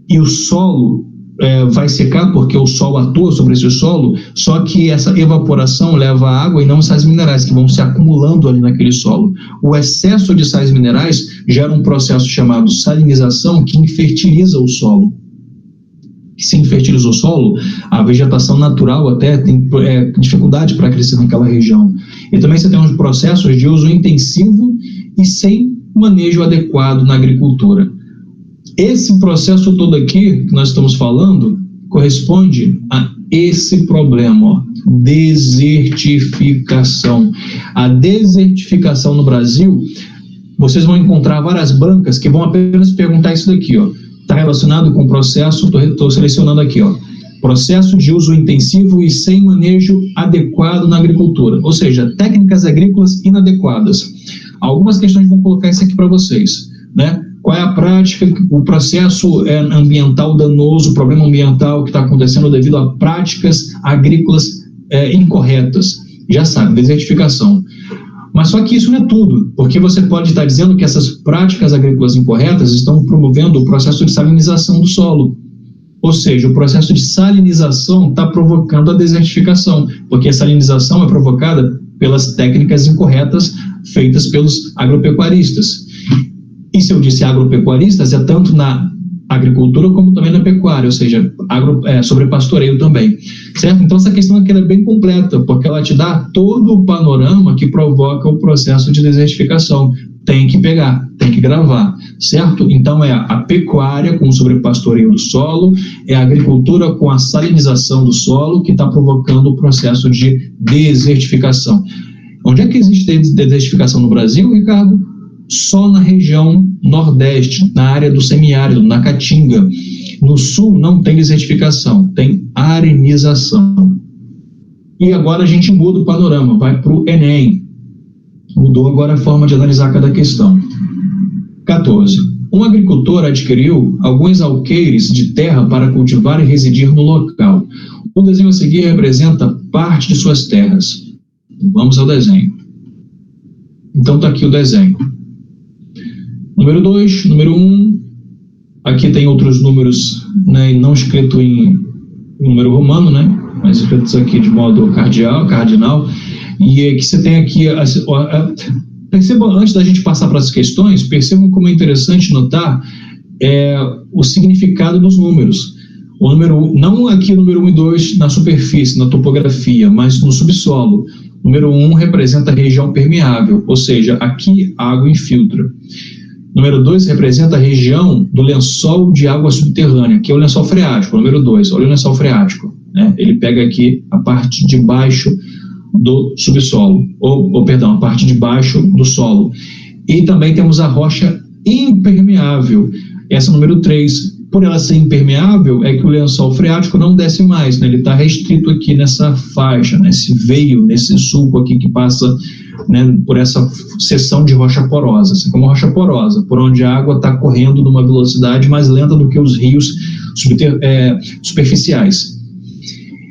e o solo vai secar porque o sol atua sobre esse solo, só que essa evaporação leva a água e não os sais minerais que vão se acumulando ali naquele solo. O excesso de sais minerais gera um processo chamado salinização que infertiliza o solo. Se infertiliza o solo, a vegetação natural até tem dificuldade para crescer naquela região. E também você tem uns processos de uso intensivo e sem manejo adequado na agricultura. Esse processo todo aqui que nós estamos falando corresponde a esse problema, ó, desertificação. A desertificação no Brasil, vocês vão encontrar várias bancas que vão apenas perguntar isso daqui, ó. Está relacionado com o processo, estou selecionando aqui, ó, processo de uso intensivo e sem manejo adequado na agricultura, ou seja, técnicas agrícolas inadequadas. Algumas questões vão colocar isso aqui para vocês, né? Qual é a prática, o processo ambiental danoso, o problema ambiental que está acontecendo devido a práticas agrícolas incorretas. Já sabe, desertificação. Mas só que isso não é tudo, porque você pode estar dizendo que essas práticas agrícolas incorretas estão promovendo o processo de salinização do solo. Ou seja, o processo de salinização está provocando a desertificação, porque a salinização é provocada pelas técnicas incorretas feitas pelos agropecuaristas. E se eu disse agropecuaristas, é tanto na agricultura como também na pecuária, ou seja, sobre pastoreio também, certo? Então essa questão aqui é bem completa, porque ela te dá todo o panorama que provoca o processo de desertificação. Tem que pegar, tem que gravar, certo? Então é a pecuária com o sobrepastoreio do solo, é a agricultura com a salinização do solo que está provocando o processo de desertificação. Onde é que existe desertificação no Brasil, Ricardo? Só na região nordeste, na área do semiárido, na Caatinga. No sul não tem desertificação, tem arenização. E agora a gente muda o panorama, vai para o Enem. Mudou agora a forma de analisar cada questão. 14. Um agricultor adquiriu alguns alqueires de terra para cultivar e residir no local. O desenho a seguir representa parte de suas terras. Vamos ao desenho. Então está aqui o desenho. Número 2, número 1, aqui tem outros números, né, não escrito em número romano, né, mas escritos aqui de modo cardinal, e que você tem aqui, percebam, antes da gente passar para as questões, percebam como é interessante notar o significado dos números. O número, não aqui o número 1 e 2 na superfície, na topografia, mas no subsolo. O número 1 representa a região permeável, ou seja, aqui a água infiltra. Número 2 representa a região do lençol de água subterrânea, que é o lençol freático. Número 2, olha o lençol freático, né? Ele pega aqui a parte de baixo do subsolo, a parte de baixo do solo. E também temos a rocha impermeável, essa número 3. Por ela ser impermeável, é que o lençol freático não desce mais, né? Ele está restrito aqui nessa faixa, nesse veio, nesse sulco aqui que passa, né, por essa seção de rocha porosa. Essa é uma rocha porosa, por onde a água está correndo numa velocidade mais lenta do que os rios superficiais.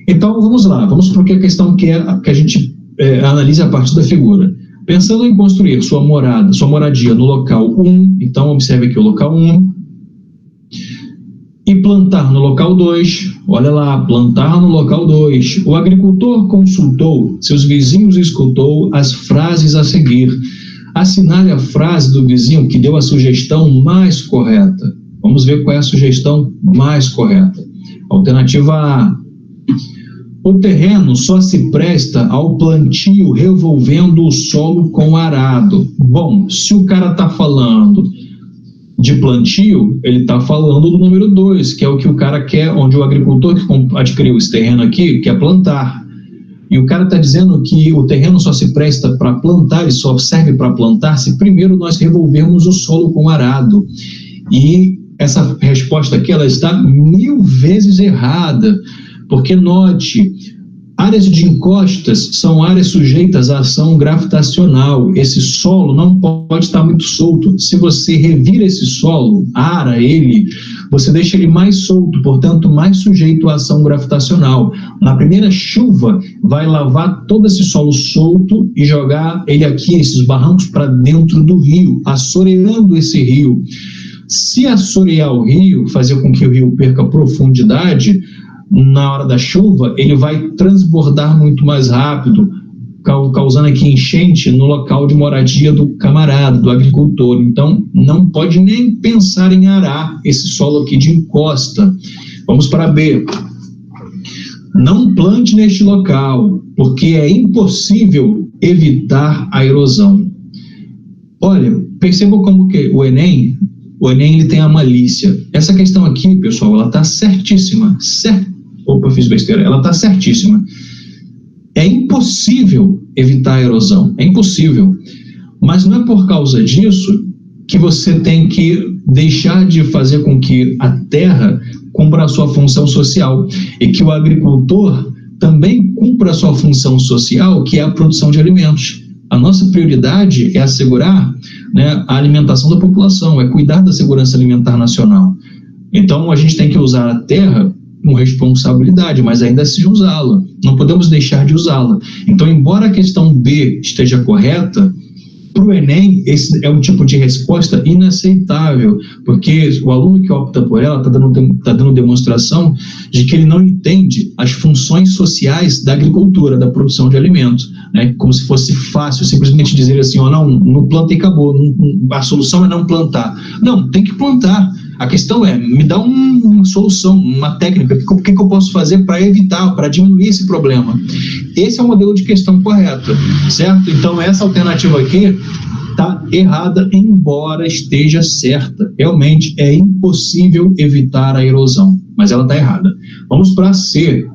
Então, vamos lá, vamos para a questão que a gente analise a partir da figura. Pensando em construir sua moradia no local 1, então observe aqui o local 1, e plantar no local 2, olha lá, plantar no local 2. O agricultor consultou seus vizinhos e escutou as frases a seguir. Assinale a frase do vizinho que deu a sugestão mais correta. Vamos ver qual é a sugestão mais correta. Alternativa A. O terreno só se presta ao plantio revolvendo o solo com arado. Bom, se o cara está falando de plantio, ele está falando do número 2, que é o que o cara quer, onde o agricultor que adquiriu esse terreno aqui quer plantar. E o cara está dizendo que o terreno só se presta para plantar e só serve para plantar se primeiro nós revolvermos o solo com arado. E essa resposta aqui ela está 1000 vezes errada, porque note, Áreas de encostas são áreas sujeitas à ação gravitacional. Esse solo não pode estar muito solto. Se você revira esse solo, ara ele, você deixa ele mais solto, portanto, mais sujeito à ação gravitacional. Na primeira chuva, vai lavar todo esse solo solto e jogar ele aqui, esses barrancos, para dentro do rio, assoreando esse rio. Se assorear o rio, fazer com que o rio perca profundidade, na hora da chuva, ele vai transbordar muito mais rápido, causando aqui enchente no local de moradia do camarada, do agricultor. Então, não pode nem pensar em arar esse solo aqui de encosta. Vamos para B. Não plante neste local, porque é impossível evitar a erosão. Olha, percebam como que o Enem ele tem a malícia. Essa questão aqui, pessoal, ela está certíssima. Opa, fiz besteira. Ela está certíssima. É impossível evitar a erosão. É impossível. Mas não é por causa disso que você tem que deixar de fazer com que a terra cumpra a sua função social e que o agricultor também cumpra a sua função social, que é a produção de alimentos. A nossa prioridade é assegurar, né, a alimentação da população, é cuidar da segurança alimentar nacional. Então, a gente tem que usar a terra com responsabilidade, mas ainda assim usá-la. Não podemos deixar de usá-la. Então, embora a questão B esteja correta, para o Enem, esse é um tipo de resposta inaceitável, porque o aluno que opta por ela está dando demonstração de que ele não entende as funções sociais da agricultura, da produção de alimentos, né? Como se fosse fácil simplesmente dizer assim, não planta e acabou, a solução é não plantar. Não, tem que plantar. A questão é, me dá uma solução, uma técnica, o que eu posso fazer para evitar, para diminuir esse problema? Esse é o modelo de questão correto, certo? Então, essa alternativa aqui está errada, embora esteja certa. Realmente é impossível evitar a erosão, mas ela está errada. Vamos para C.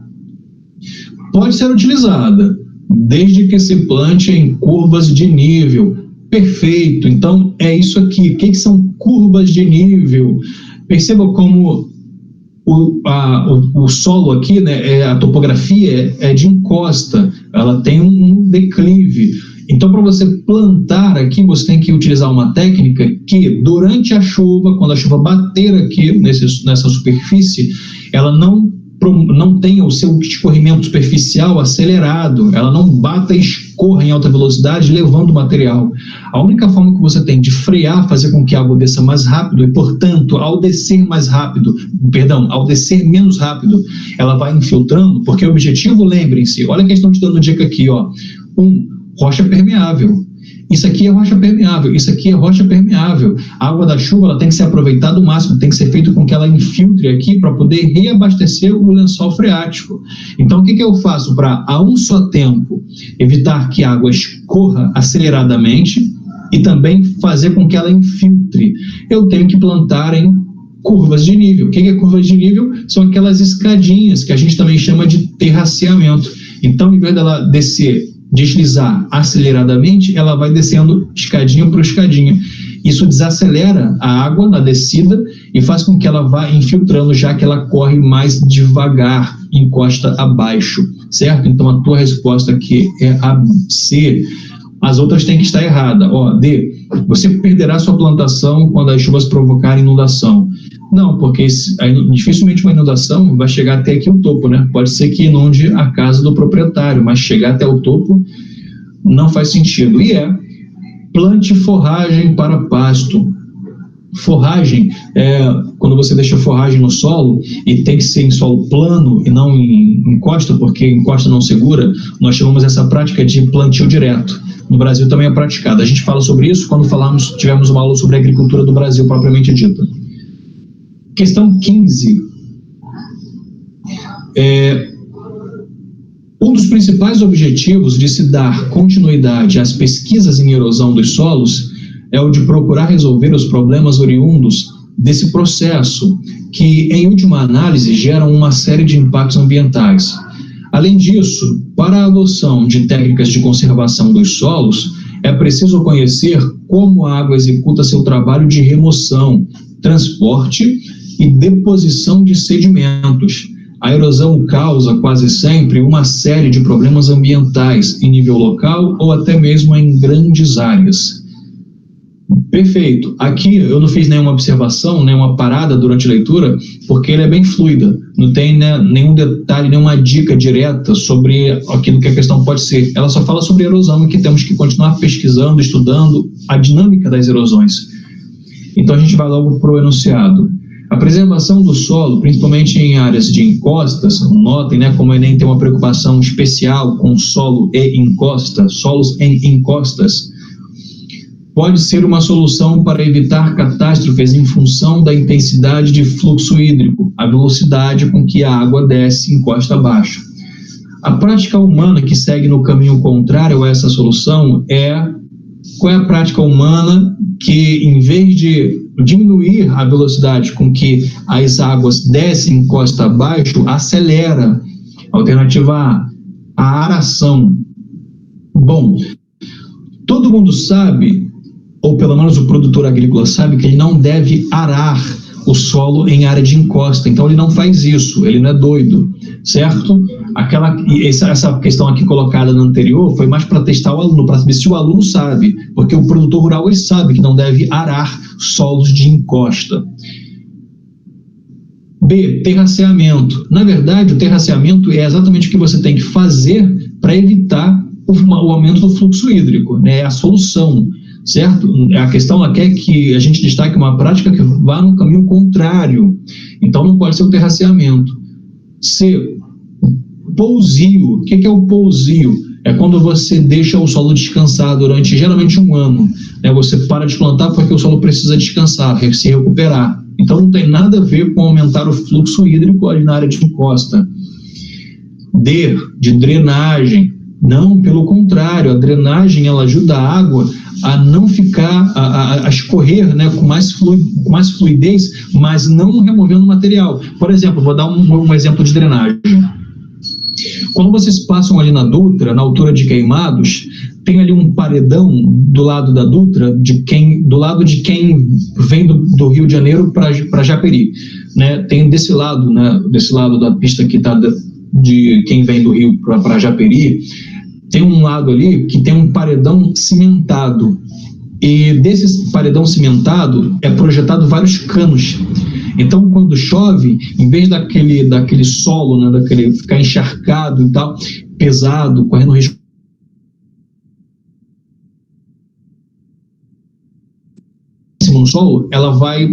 Pode ser utilizada, desde que se plante em curvas de nível. Perfeito, então é isso aqui. O que são curvas de nível? Perceba como o solo aqui, né, a topografia é de encosta, ela tem um declive. Então, para você plantar aqui, você tem que utilizar uma técnica que, durante a chuva, quando a chuva bater aqui nessa superfície, ela não tenha o seu escorrimento superficial acelerado, ela não bata e escorra em alta velocidade, levando o material. A única forma que você tem de frear, fazer com que a água desça mais rápido e, portanto, ao descer menos rápido, ela vai infiltrando, porque o objetivo, lembrem-se, olha a questão de dando dica aqui, rocha permeável. Isso aqui é rocha permeável, isso aqui é rocha permeável. A água da chuva ela tem que ser aproveitada ao máximo, tem que ser feito com que ela infiltre aqui para poder reabastecer o lençol freático. Então, o que eu faço para, a um só tempo, evitar que a água escorra aceleradamente e também fazer com que ela infiltre? Eu tenho que plantar em curvas de nível. O que é curvas de nível? São aquelas escadinhas que a gente também chama de terraceamento. Então, em vez dela deslizar aceleradamente, ela vai descendo escadinha por escadinha. Isso desacelera a água na descida e faz com que ela vá infiltrando, já que ela corre mais devagar, encosta abaixo, certo? Então, a tua resposta aqui é a C. As outras têm que estar erradas. D. Você perderá sua plantação quando as chuvas provocarem inundação. Não, porque dificilmente uma inundação vai chegar até aqui o topo, né? Pode ser que inunde a casa do proprietário, mas chegar até o topo não faz sentido. E plante forragem para pasto. Forragem, quando você deixa forragem no solo, e tem que ser em solo plano e não em encosta, porque encosta não segura, nós chamamos essa prática de plantio direto. No Brasil também é praticada. A gente fala sobre isso quando tivemos uma aula sobre a agricultura do Brasil, propriamente dita. Questão 15. Um dos principais objetivos de se dar continuidade às pesquisas em erosão dos solos é o de procurar resolver os problemas oriundos desse processo, que, em última análise, geram uma série de impactos ambientais. Além disso, para a adoção de técnicas de conservação dos solos, é preciso conhecer como a água executa seu trabalho de remoção, transporte e deposição de sedimentos, A erosão causa quase sempre uma série de problemas ambientais em nível local ou até mesmo em grandes áreas. Perfeito. Aqui eu não fiz nenhuma observação, nenhuma parada durante a leitura, porque ele é bem fluida. Não tem, né, nenhum detalhe, nenhuma dica direta sobre aquilo que a questão pode ser. Ela só fala sobre erosão e que temos que continuar pesquisando, estudando a dinâmica das erosões. Então a gente vai logo para o enunciado. A preservação do solo, principalmente em áreas de encostas, notem, né, como o Enem tem uma preocupação especial com solo e encosta, solos em encostas, pode ser uma solução para evitar catástrofes em função da intensidade de fluxo hídrico, a velocidade com que a água desce encosta abaixo. A prática humana que segue no caminho contrário a essa solução qual é a prática humana que, em vez de diminuir a velocidade com que as águas descem encosta abaixo, acelera? Alternativa A, a aração. Bom, todo mundo sabe, ou pelo menos o produtor agrícola sabe, que ele não deve arar o solo em área de encosta, então ele não faz isso, ele não é doido, certo? Essa questão aqui colocada no anterior foi mais para testar o aluno, para saber se o aluno sabe, porque o produtor rural ele sabe que não deve arar solos de encosta. B, terraceamento. Na verdade, o terraceamento é exatamente o que você tem que fazer para evitar o aumento do fluxo hídrico, né? É a solução, certo? A questão aqui é que a gente destaque uma prática que vá no caminho contrário, então não pode ser o terraceamento. C, pousio. O que é o pousio? É quando você deixa o solo descansar durante geralmente um ano, né? Você para de plantar porque o solo precisa descansar, se recuperar. Então não tem nada a ver com aumentar o fluxo hídrico ali na área de encosta. D, de drenagem. Não, pelo contrário, a drenagem ela ajuda a água a não ficar, a escorrer, né, com mais fluidez, mas não removendo material. Por exemplo, vou dar um exemplo de drenagem. Quando vocês passam ali na Dutra, na altura de Queimados, tem ali um paredão do lado da Dutra, do lado de quem vem do Rio de Janeiro para Japeri, né? Tem desse lado, né, desse lado da pista que está de quem vem do Rio para Japeri, tem um lado ali que tem um paredão cimentado, e desse paredão cimentado é projetado vários canos. Então, quando chove, em vez daquele solo, né, daquele ficar encharcado e tal, pesado, correndo risco no solo, ela vai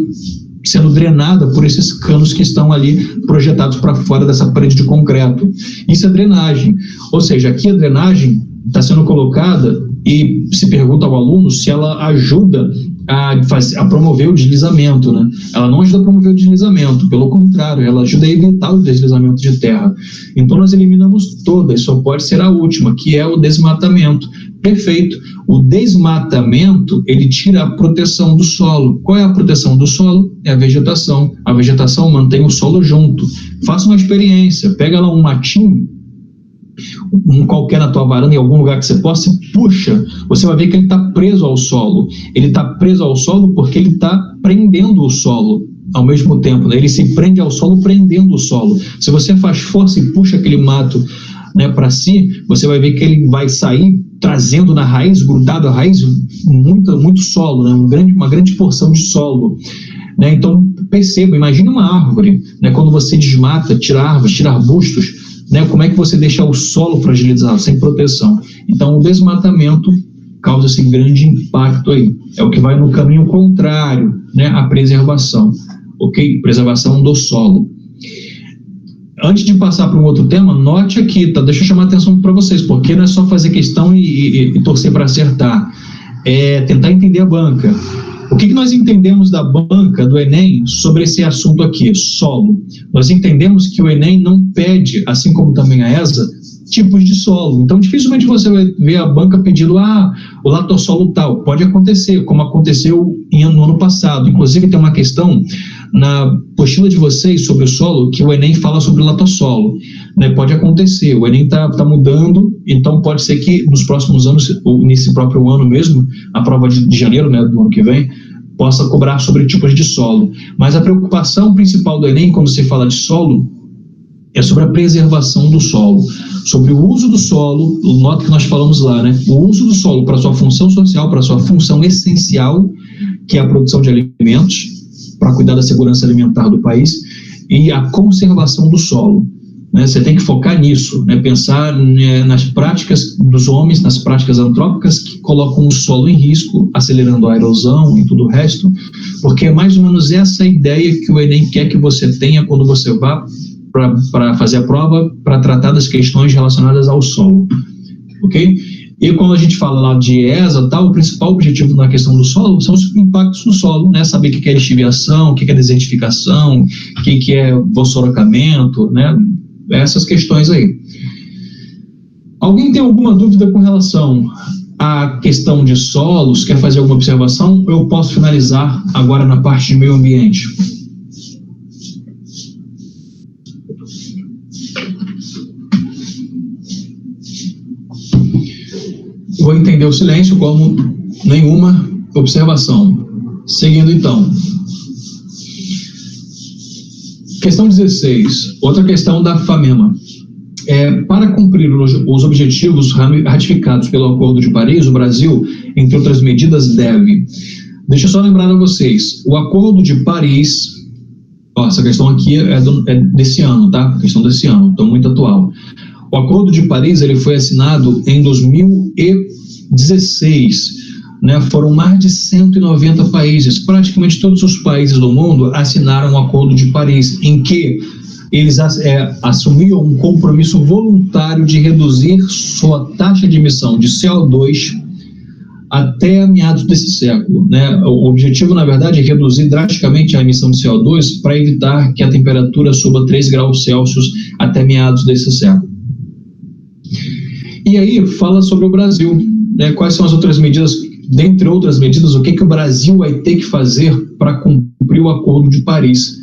sendo drenada por esses canos que estão ali projetados para fora dessa parede de concreto. Isso é drenagem. Ou seja, aqui a drenagem está sendo colocada e se pergunta ao aluno se ela ajuda a promover o deslizamento, né? Ela não ajuda a promover o deslizamento, pelo contrário, ela ajuda a evitar o deslizamento de terra. Então nós eliminamos todas, só pode ser a última, que é o desmatamento. Perfeito. O desmatamento, ele tira a proteção do solo. Qual é a proteção do solo? É a vegetação. A vegetação mantém o solo junto. Faça uma experiência, pega lá um matinho, qualquer na tua varanda, em algum lugar que você possa, puxa, você vai ver que ele está preso ao solo. Ele está preso ao solo porque ele está prendendo o solo ao mesmo tempo, né? Ele se prende ao solo prendendo o solo. Se você faz força e puxa aquele mato, né, para si, você vai ver que ele vai sair trazendo na raiz, grudado à raiz, muito solo, né? Uma grande porção de solo. Né? Então, perceba, imagine uma árvore, né? Quando você desmata, tira árvores, tira arbustos, né? Como é que você deixa o solo fragilizado, sem proteção? Então, o desmatamento causa esse grande impacto aí. É o que vai no caminho contrário, né, à preservação. Ok? Preservação do solo. Antes de passar para um outro tema, note aqui, tá? Deixa eu chamar a atenção para vocês, porque não é só fazer questão e torcer para acertar. É tentar entender a banca. O que nós entendemos da banca do Enem sobre esse assunto aqui, solo? Nós entendemos que o Enem não pede, assim como também a ESA, tipos de solo. Então, dificilmente você vai ver a banca pedindo o latossolo tal. Pode acontecer, como aconteceu no ano passado. Inclusive, tem uma questão na apostila de vocês sobre o solo que o Enem fala sobre o latossolo. Né? Pode acontecer, o Enem está mudando, então pode ser que nos próximos anos, ou nesse próprio ano mesmo, a prova de janeiro, né, do ano que vem, possa cobrar sobre tipos de solo. Mas a preocupação principal do Enem, quando se fala de solo, é sobre a preservação do solo, sobre o uso do solo. Nota que nós falamos lá, né? O uso do solo para sua função social, para sua função essencial, que é a produção de alimentos, para cuidar da segurança alimentar do país, e a conservação do solo. Né? Você tem que focar nisso, né? Pensar, né, nas práticas dos homens, nas práticas antrópicas que colocam o solo em risco, acelerando a erosão e tudo o resto, porque é mais ou menos essa ideia que o Enem quer que você tenha quando você vá para fazer a prova, para tratar das questões relacionadas ao solo, ok? E quando a gente fala lá de ESA, tá, o principal objetivo na questão do solo são os impactos no solo, né? Saber o que é lixiviação, o que é desertificação, o que é vossoracamento, né? Essas questões aí. Alguém tem alguma dúvida com relação à questão de solos? Quer fazer alguma observação? Eu posso finalizar agora na parte de meio ambiente. Vou entender o silêncio como nenhuma observação. Seguindo, então. Questão 16. Outra questão da FAMEMA. Para cumprir os objetivos ratificados pelo Acordo de Paris, o Brasil, entre outras medidas, deve... Deixa eu só lembrar a vocês. O Acordo de Paris... essa questão aqui é desse ano, tá? Questão desse ano, então muito atual. O Acordo de Paris ele foi assinado em 2016, né? Foram mais de 190 países, praticamente todos os países do mundo assinaram o Acordo de Paris, em que eles assumiam um compromisso voluntário de reduzir sua taxa de emissão de CO2 até meados desse século, né? O objetivo, na verdade, é reduzir drasticamente a emissão de CO2 para evitar que a temperatura suba 3 graus Celsius até meados desse século. E aí fala sobre o Brasil, né? Quais são as outras medidas, dentre outras medidas, o que o Brasil vai ter que fazer para cumprir o Acordo de Paris.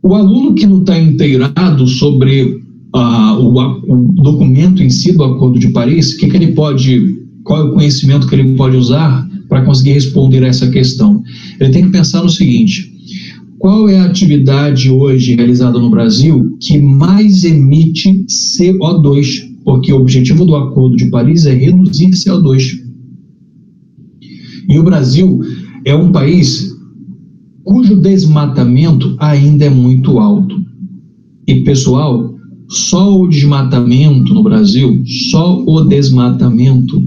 O aluno que não está inteirado sobre o documento em si do Acordo de Paris, qual é o conhecimento que ele pode usar para conseguir responder a essa questão? Ele tem que pensar no seguinte: qual é a atividade hoje realizada no Brasil que mais emite CO2? Porque o objetivo do Acordo de Paris é reduzir CO2. E o Brasil é um país cujo desmatamento ainda é muito alto. E, pessoal, só o desmatamento no Brasil, só o desmatamento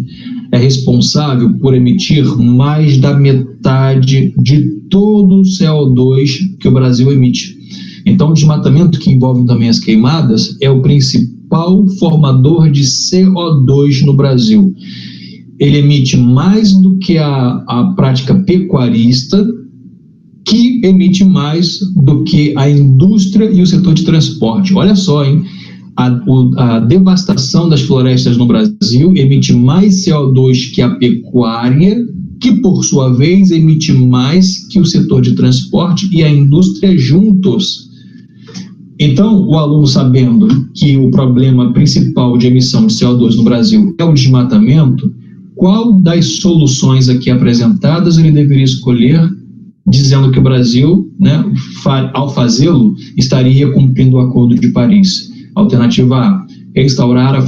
é responsável por emitir mais da metade de todo o CO2 que o Brasil emite. Então, o desmatamento, que envolve também as queimadas, é o principal formador de CO2 no Brasil. Ele emite mais do que a prática pecuarista, que emite mais do que a indústria e o setor de transporte. Olha só, hein? A devastação das florestas no Brasil emite mais CO2 que a pecuária, que por sua vez emite mais que o setor de transporte e a indústria juntos. Então, o aluno, sabendo que o problema principal de emissão de CO2 no Brasil é o desmatamento, qual das soluções aqui apresentadas ele deveria escolher, dizendo que o Brasil, né, ao fazê-lo, estaria cumprindo o Acordo de Paris? Alternativa A: restaurar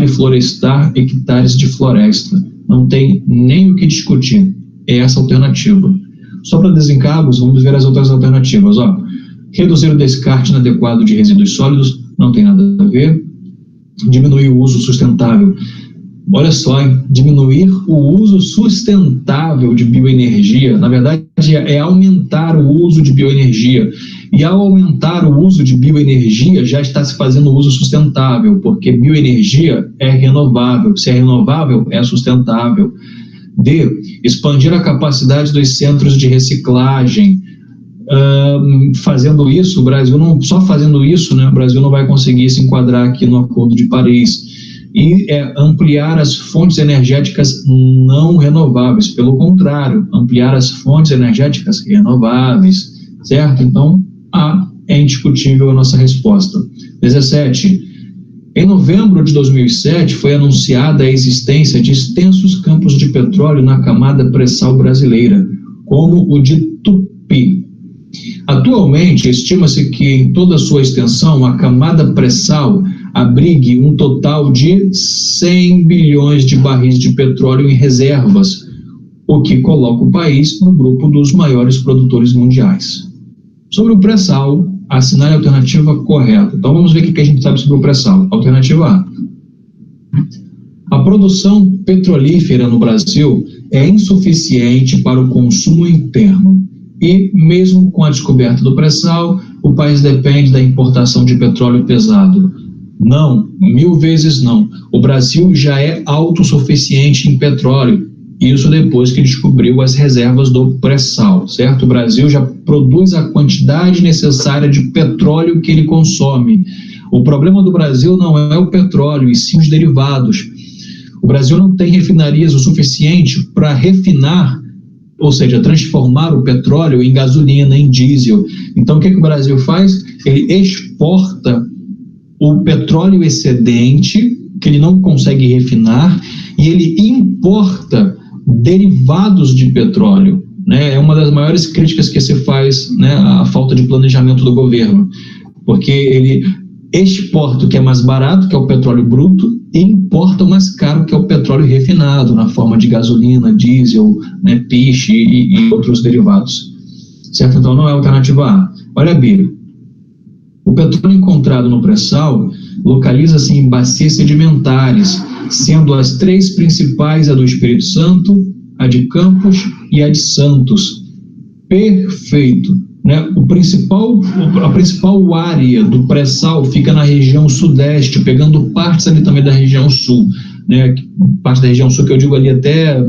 e florestar hectares de floresta. Não tem nem o que discutir. É essa a alternativa. Só para desencargos, vamos ver as outras alternativas. Reduzir o descarte inadequado de resíduos sólidos, não tem nada a ver. Diminuir o uso sustentável. Olha só, hein? Diminuir o uso sustentável de bioenergia, na verdade, é aumentar o uso de bioenergia. E ao aumentar o uso de bioenergia, já está se fazendo uso sustentável, porque bioenergia é renovável. Se é renovável, é sustentável. D. Expandir a capacidade dos centros de reciclagem. Fazendo isso, o Brasil não, só fazendo isso, né, o Brasil não vai conseguir se enquadrar aqui no Acordo de Paris. E ampliar as fontes energéticas não renováveis, pelo contrário, ampliar as fontes energéticas renováveis, certo? Então, A é indiscutível a nossa resposta. 17. Em novembro de 2007, foi anunciada a existência de extensos campos de petróleo na camada pré-sal brasileira, como o de Tupi. Atualmente, estima-se que em toda a sua extensão, a camada pré-sal abrigue um total de 100 bilhões de barris de petróleo em reservas, o que coloca o país no grupo dos maiores produtores mundiais. Sobre o pré-sal, assinale a alternativa correta. Então vamos ver o que a gente sabe sobre o pré-sal. Alternativa A. A produção petrolífera no Brasil é insuficiente para o consumo interno e, mesmo com a descoberta do pré-sal, o país depende da importação de petróleo pesado. Não, 1000 vezes não. O Brasil já é autossuficiente em petróleo. Isso depois que descobriu as reservas do pré-sal, certo? O Brasil já produz a quantidade necessária de petróleo que ele consome. O problema do Brasil não é o petróleo, e sim os derivados. O Brasil não tem refinarias o suficiente para refinar, ou seja, transformar o petróleo em gasolina, em diesel. Então, o que o Brasil faz? Ele exporta o petróleo excedente, que ele não consegue refinar, e ele importa derivados de petróleo, né? É uma das maiores críticas que se faz, né, à falta de planejamento do governo, porque ele exporta o que é mais barato, que é o petróleo bruto, e importa o mais caro, que é o petróleo refinado, na forma de gasolina, diesel, né, piche e outros derivados. Certo? Então não é a alternativa A. Olha a B. O petróleo encontrado no pré-sal localiza-se em bacias sedimentares, sendo as 3 principais a do Espírito Santo, a de Campos e a de Santos. Perfeito. Né? A principal área do pré-sal fica na região sudeste, pegando partes ali também da região sul, né? Parte da região sul que eu digo ali até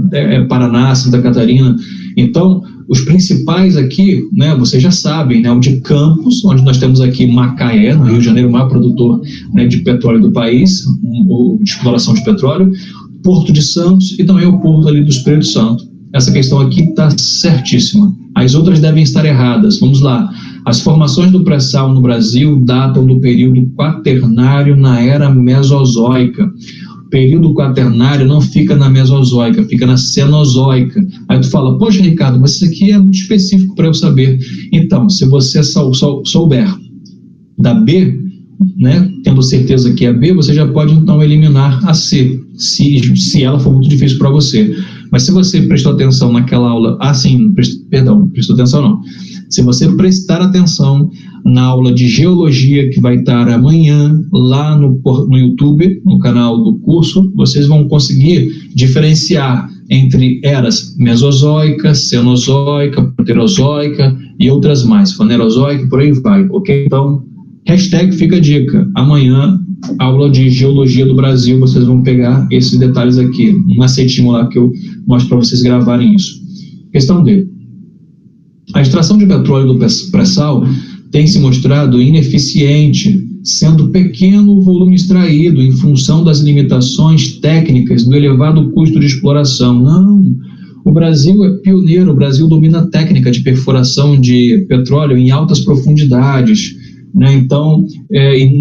Paraná, Santa Catarina. Então, os principais aqui, né, vocês já sabem, né, o de Campos, onde nós temos aqui Macaé, no Rio de Janeiro, o maior produtor, né, de petróleo do país, de exploração de petróleo, Porto de Santos e também o Porto ali do Espírito Santo. Essa questão aqui está certíssima. As outras devem estar erradas. Vamos lá. As formações do pré-sal no Brasil datam do período quaternário na era mesozoica. O período quaternário não fica na mesozoica, fica na cenozoica. Aí tu fala, poxa, Ricardo, mas isso aqui é muito específico para eu saber. Então, se você souber da B, né, tendo certeza que é B, você já pode então eliminar a C, se ela for muito difícil para você. Mas se você prestou atenção naquela aula, prestou atenção não. Se você prestar atenção na aula de geologia que vai estar amanhã lá no YouTube, no canal do curso, vocês vão conseguir diferenciar entre eras mesozoica, cenozoica, proterozoica e outras mais, fanerozoica, por aí vai, ok? Então, hashtag fica a dica. Amanhã, aula de geologia do Brasil, vocês vão pegar esses detalhes aqui. Um macetinho lá que eu mostro para vocês gravarem isso. Questão D. A extração de petróleo do pré-sal tem se mostrado ineficiente, sendo pequeno o volume extraído em função das limitações técnicas do elevado custo de exploração. Não, o Brasil é pioneiro, o Brasil domina a técnica de perfuração de petróleo em altas profundidades, né? Então,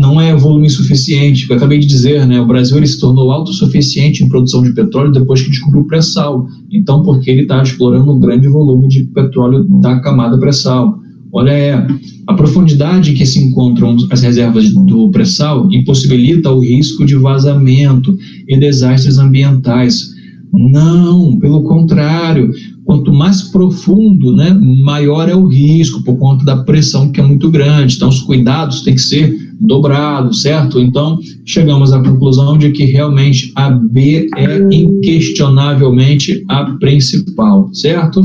não é volume suficiente. Eu acabei de dizer, né? O Brasil ele se tornou autossuficiente em produção de petróleo depois que descobriu o pré-sal. Então, porque ele está explorando um grande volume de petróleo da camada pré-sal. Olha, a profundidade que se encontram as reservas do pré-sal impossibilita o risco de vazamento e desastres ambientais. Não, pelo contrário, quanto mais profundo, né, maior é o risco, por conta da pressão que é muito grande. Então, os cuidados têm que ser dobrados, certo? Então, chegamos à conclusão de que realmente a B é inquestionavelmente a principal, certo?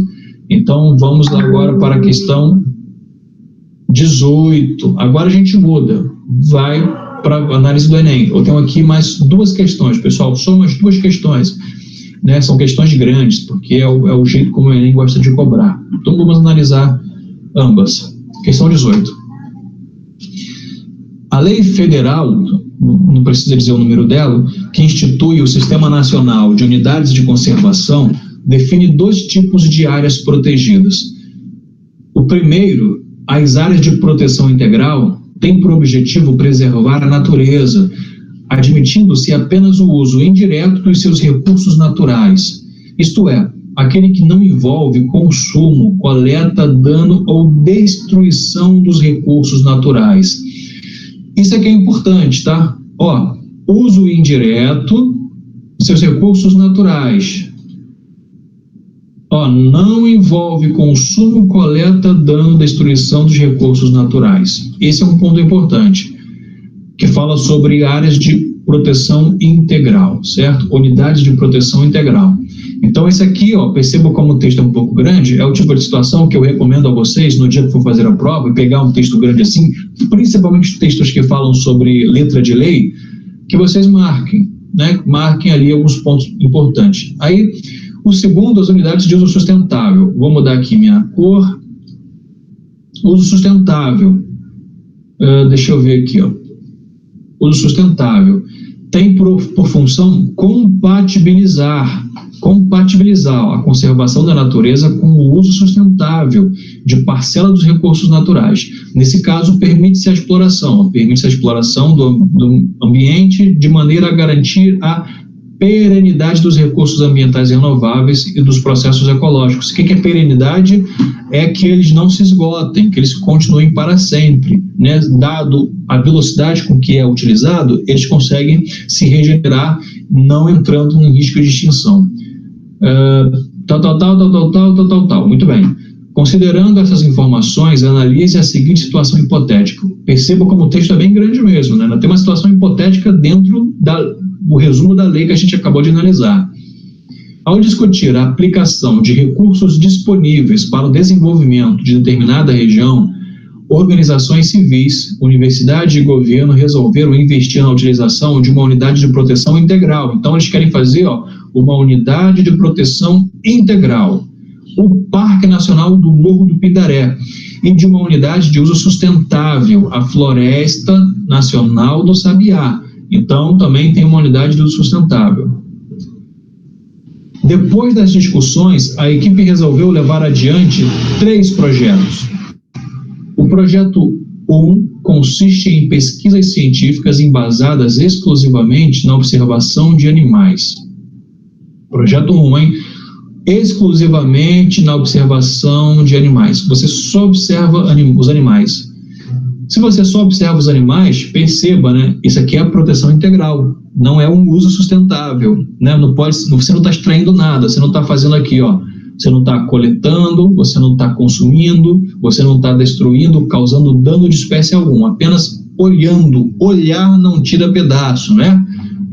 Então, vamos agora para a questão 18. Agora a gente muda, vai para a análise do Enem. Eu tenho aqui mais 2 questões, pessoal, só umas 2 questões. Né, são questões grandes, porque é o jeito como o Enem gosta de cobrar. Então, vamos analisar ambas. Questão 18. A lei federal, não precisa dizer o número dela, que institui o Sistema Nacional de Unidades de Conservação, define 2 tipos de áreas protegidas. O primeiro, as áreas de proteção integral, tem por objetivo preservar a natureza, admitindo-se apenas o uso indireto dos seus recursos naturais, isto é, aquele que não envolve consumo, coleta, dano ou destruição dos recursos naturais. Isso aqui é importante, tá? Ó, uso indireto, seus recursos naturais. Ó, não envolve consumo, coleta, dano, destruição dos recursos naturais. Esse é um ponto importante, que fala sobre áreas de proteção integral, certo? Unidades de proteção integral. Então, esse aqui, ó, perceba como o texto é um pouco grande, é o tipo de situação que eu recomendo a vocês, no dia que for fazer a prova, pegar um texto grande assim, principalmente textos que falam sobre letra de lei, que vocês marquem, né? Marquem ali alguns pontos importantes. Aí, o segundo, as unidades de uso sustentável. Vou mudar aqui minha cor. Uso sustentável. Deixa eu ver aqui, ó. Uso sustentável tem por função compatibilizar a conservação da natureza com o uso sustentável de parcela dos recursos naturais. Nesse caso, permite-se a exploração do ambiente de maneira a garantir a perenidade dos recursos ambientais renováveis e dos processos ecológicos. O que é perenidade? É que eles não se esgotem, que eles continuem para sempre, né? Dado a velocidade com que é utilizado, eles conseguem se regenerar, não entrando em risco de extinção. Muito bem. Considerando essas informações, analise a seguinte situação hipotética. Perceba como o texto é bem grande mesmo, né? Tem uma situação hipotética dentro do resumo da lei que a gente acabou de analisar. Ao discutir a aplicação de recursos disponíveis para o desenvolvimento de determinada região, organizações civis, universidade e governo resolveram investir na utilização de uma unidade de proteção integral. Então, eles querem fazer uma unidade de proteção integral, o Parque Nacional do Morro do Pindaré, e de uma unidade de uso sustentável, a Floresta Nacional do Sabiá. Então, também tem uma unidade de uso sustentável. Depois das discussões, a equipe resolveu levar adiante 3 projetos. O projeto 1 consiste em pesquisas científicas embasadas exclusivamente na observação de animais. Projeto 1, hein? Exclusivamente na observação de animais. Você só observa os animais. Se você só observa os animais, perceba, né? Isso aqui é a proteção integral, não é um uso sustentável, né? Você não está extraindo nada, você não está fazendo aqui, ó. Você não está coletando, você não está consumindo, você não está destruindo, causando dano de espécie alguma, apenas olhando. Olhar não tira pedaço, né?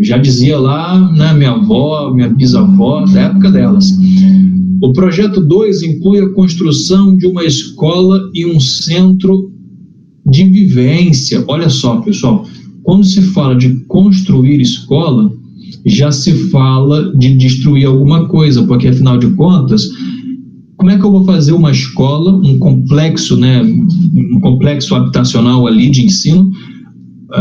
Já dizia lá, né, minha avó, minha bisavó, da época delas. O projeto 2 inclui a construção de uma escola e um centro de vivência. Olha só, pessoal, quando se fala de construir escola, já se fala de destruir alguma coisa, porque afinal de contas, como é que eu vou fazer uma escola, um complexo, né, um complexo habitacional ali de ensino,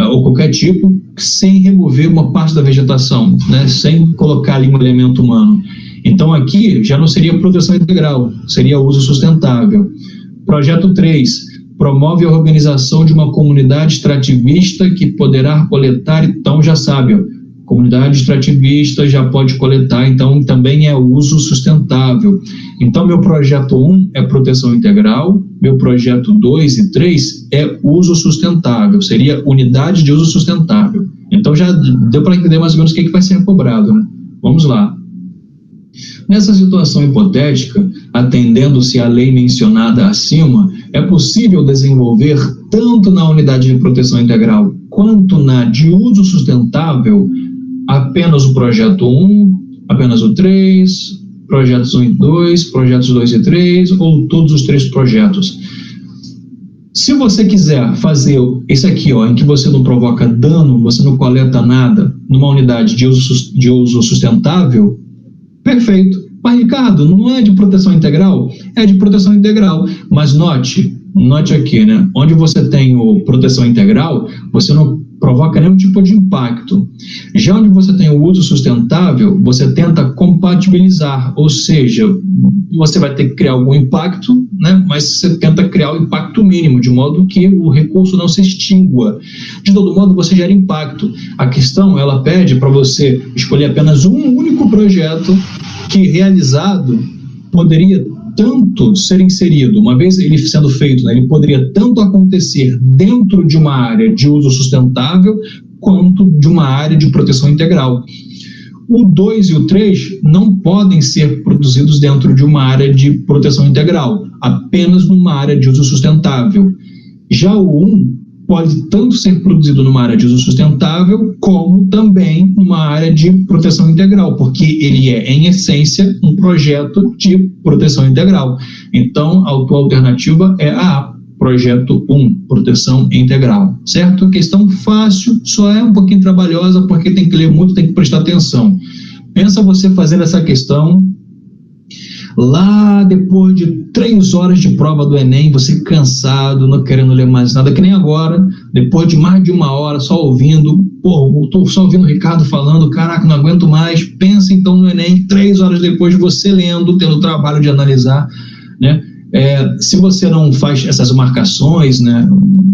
ou qualquer tipo, sem remover uma parte da vegetação, né, sem colocar ali um elemento humano? Então aqui já não seria proteção integral, seria uso sustentável. Projeto 3 promove a organização de uma comunidade extrativista que poderá coletar, então já sabe, ó, comunidade extrativista já pode coletar, então também é uso sustentável. Então meu projeto 1 é proteção integral, meu projeto 2 e 3 é uso sustentável, seria unidade de uso sustentável. Então já deu para entender mais ou menos o que vai ser cobrado, né? Vamos lá. Nessa situação hipotética, atendendo-se à lei mencionada acima, é possível desenvolver tanto na unidade de proteção integral quanto na de uso sustentável apenas o projeto 1, apenas o 3, projetos 1 e 2, projetos 2 e 3 ou todos os 3 projetos. Se você quiser fazer esse aqui, ó, em que você não provoca dano, você não coleta nada, numa unidade de uso sustentável, perfeito. Mas, Ricardo, não é de proteção integral? É de proteção integral. Mas note aqui, né? Onde você tem o proteção integral, você não provoca nenhum tipo de impacto. Já onde você tem o uso sustentável, você tenta compatibilizar, ou seja, você vai ter que criar algum impacto, né? Mas você tenta criar o impacto mínimo, de modo que o recurso não se extingua. De todo modo, você gera impacto. A questão, ela pede para você escolher apenas um único projeto que realizado poderia tanto ser inserido, uma vez ele sendo feito, né, ele poderia tanto acontecer dentro de uma área de uso sustentável quanto de uma área de proteção integral. O 2 e o 3 não podem ser produzidos dentro de uma área de proteção integral, apenas numa área de uso sustentável. Já o 1 pode tanto ser produzido numa área de uso sustentável, como também numa área de proteção integral, porque ele é, em essência, um projeto de proteção integral. Então, a tua alternativa é a projeto 1, proteção integral, certo? Questão fácil, só é um pouquinho trabalhosa, porque tem que ler muito, tem que prestar atenção. Pensa você fazendo essa questão lá depois de 3 horas de prova do Enem, você cansado, não querendo ler mais nada, que nem agora, depois de mais de 1 hora só ouvindo, estou só ouvindo o Ricardo falando, caraca, não aguento mais. Pensa então no Enem, 3 horas depois, você lendo, tendo o trabalho de analisar, né? Se você não faz essas marcações, né,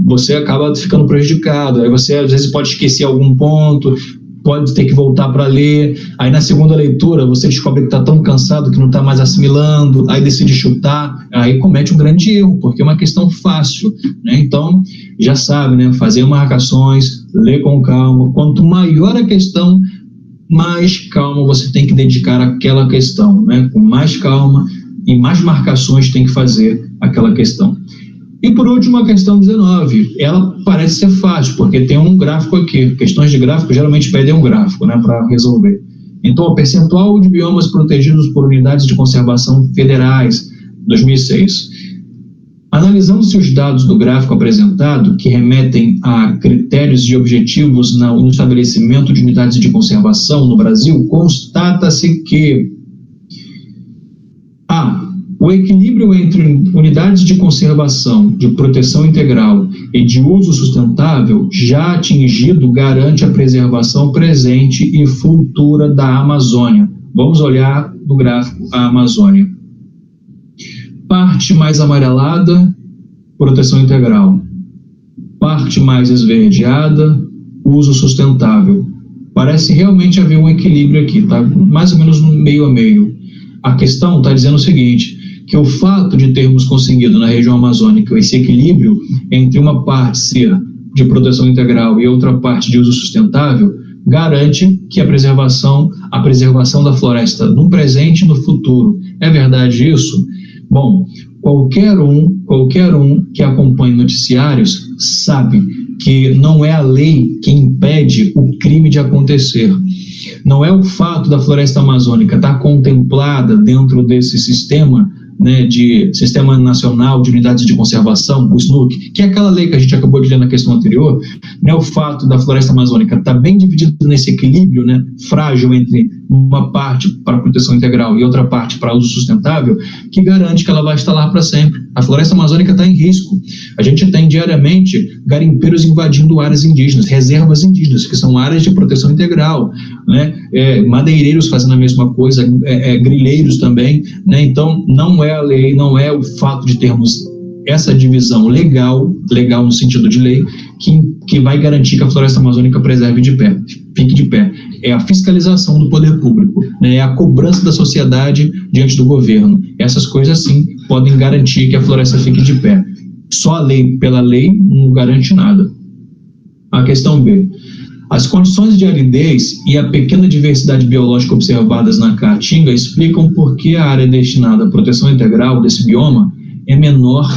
você acaba ficando prejudicado, aí você às vezes pode esquecer algum ponto, pode ter que voltar para ler, aí na segunda leitura você descobre que está tão cansado que não está mais assimilando, aí decide chutar, aí comete um grande erro, porque é uma questão fácil, né? Então, já sabe, né? Fazer marcações, ler com calma, quanto maior a questão, mais calma você tem que dedicar àquela questão, né? Com mais calma e mais marcações tem que fazer aquela questão. E por último, a questão 19, ela parece ser fácil, porque tem um gráfico aqui. Questões de gráfico geralmente pedem um gráfico, né, para resolver. Então, o percentual de biomas protegidos por unidades de conservação federais, 2006. Analisando-se os dados do gráfico apresentado, que remetem a critérios e objetivos no estabelecimento de unidades de conservação no Brasil, constata-se que o equilíbrio entre unidades de conservação, de proteção integral e de uso sustentável já atingido garante a preservação presente e futura da Amazônia. Vamos olhar no gráfico a Amazônia. Parte mais amarelada, proteção integral. Parte mais esverdeada, uso sustentável. Parece realmente haver um equilíbrio aqui, tá? Mais ou menos no meio a meio. A questão está dizendo o seguinte, que o fato de termos conseguido na região amazônica esse equilíbrio entre uma parte ser de proteção integral e outra parte de uso sustentável garante que a preservação da floresta no presente e no futuro. É verdade isso? Bom, qualquer um que acompanhe noticiários sabe que não é a lei que impede o crime de acontecer. Não é o fato da floresta amazônica estar contemplada dentro desse sistema, né, de Sistema Nacional de Unidades de Conservação, o SNUC, que é aquela lei que a gente acabou de ler na questão anterior, né, o fato da floresta amazônica estar bem dividida nesse equilíbrio, né, frágil entre uma parte para proteção integral e outra parte para uso sustentável, que garante que ela vai estar lá para sempre. A floresta amazônica está em risco. A gente tem diariamente garimpeiros invadindo áreas indígenas, reservas indígenas, que são áreas de proteção integral, né, madeireiros fazendo a mesma coisa, grileiros também, né, então não é a lei, não é o fato de termos essa divisão legal no sentido de lei, que vai garantir que a floresta amazônica fique de pé. É a fiscalização do poder público, né? É a cobrança da sociedade diante do governo. Essas coisas, sim, podem garantir que a floresta fique de pé. Só a lei, pela lei, não garante nada. A questão B. As condições de aridez e a pequena diversidade biológica observadas na Caatinga explicam por que a área destinada à proteção integral desse bioma é menor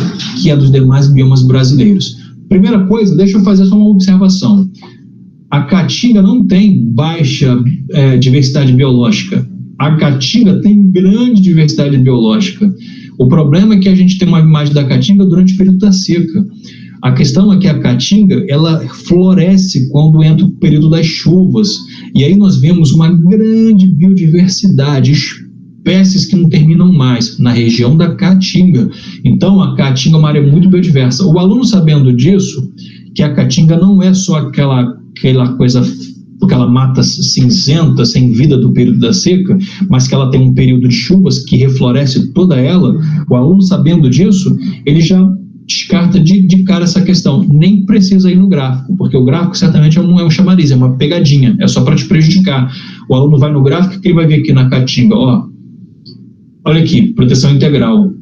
que a dos demais biomas brasileiros. Primeira coisa, deixa eu fazer só uma observação. A Caatinga não tem baixa diversidade biológica. A Caatinga tem grande diversidade biológica. O problema é que a gente tem uma imagem da Caatinga durante o período da seca. A questão é que a Caatinga, ela floresce quando entra o período das chuvas. E aí nós vemos uma grande biodiversidade, espécies que não terminam mais na região da Caatinga. Então, a Caatinga é uma área muito biodiversa. O aluno sabendo disso, que a Caatinga não é só aquela coisa, aquela mata cinzenta, sem vida do período da seca, mas que ela tem um período de chuvas que refloresce toda ela, o aluno sabendo disso, ele já descarta de cara essa questão. Nem precisa ir no gráfico, porque o gráfico certamente é um chamariz, é uma pegadinha, é só para te prejudicar. O aluno vai no gráfico, que ele vai ver aqui na Caatinga, ó, olha aqui, proteção integral.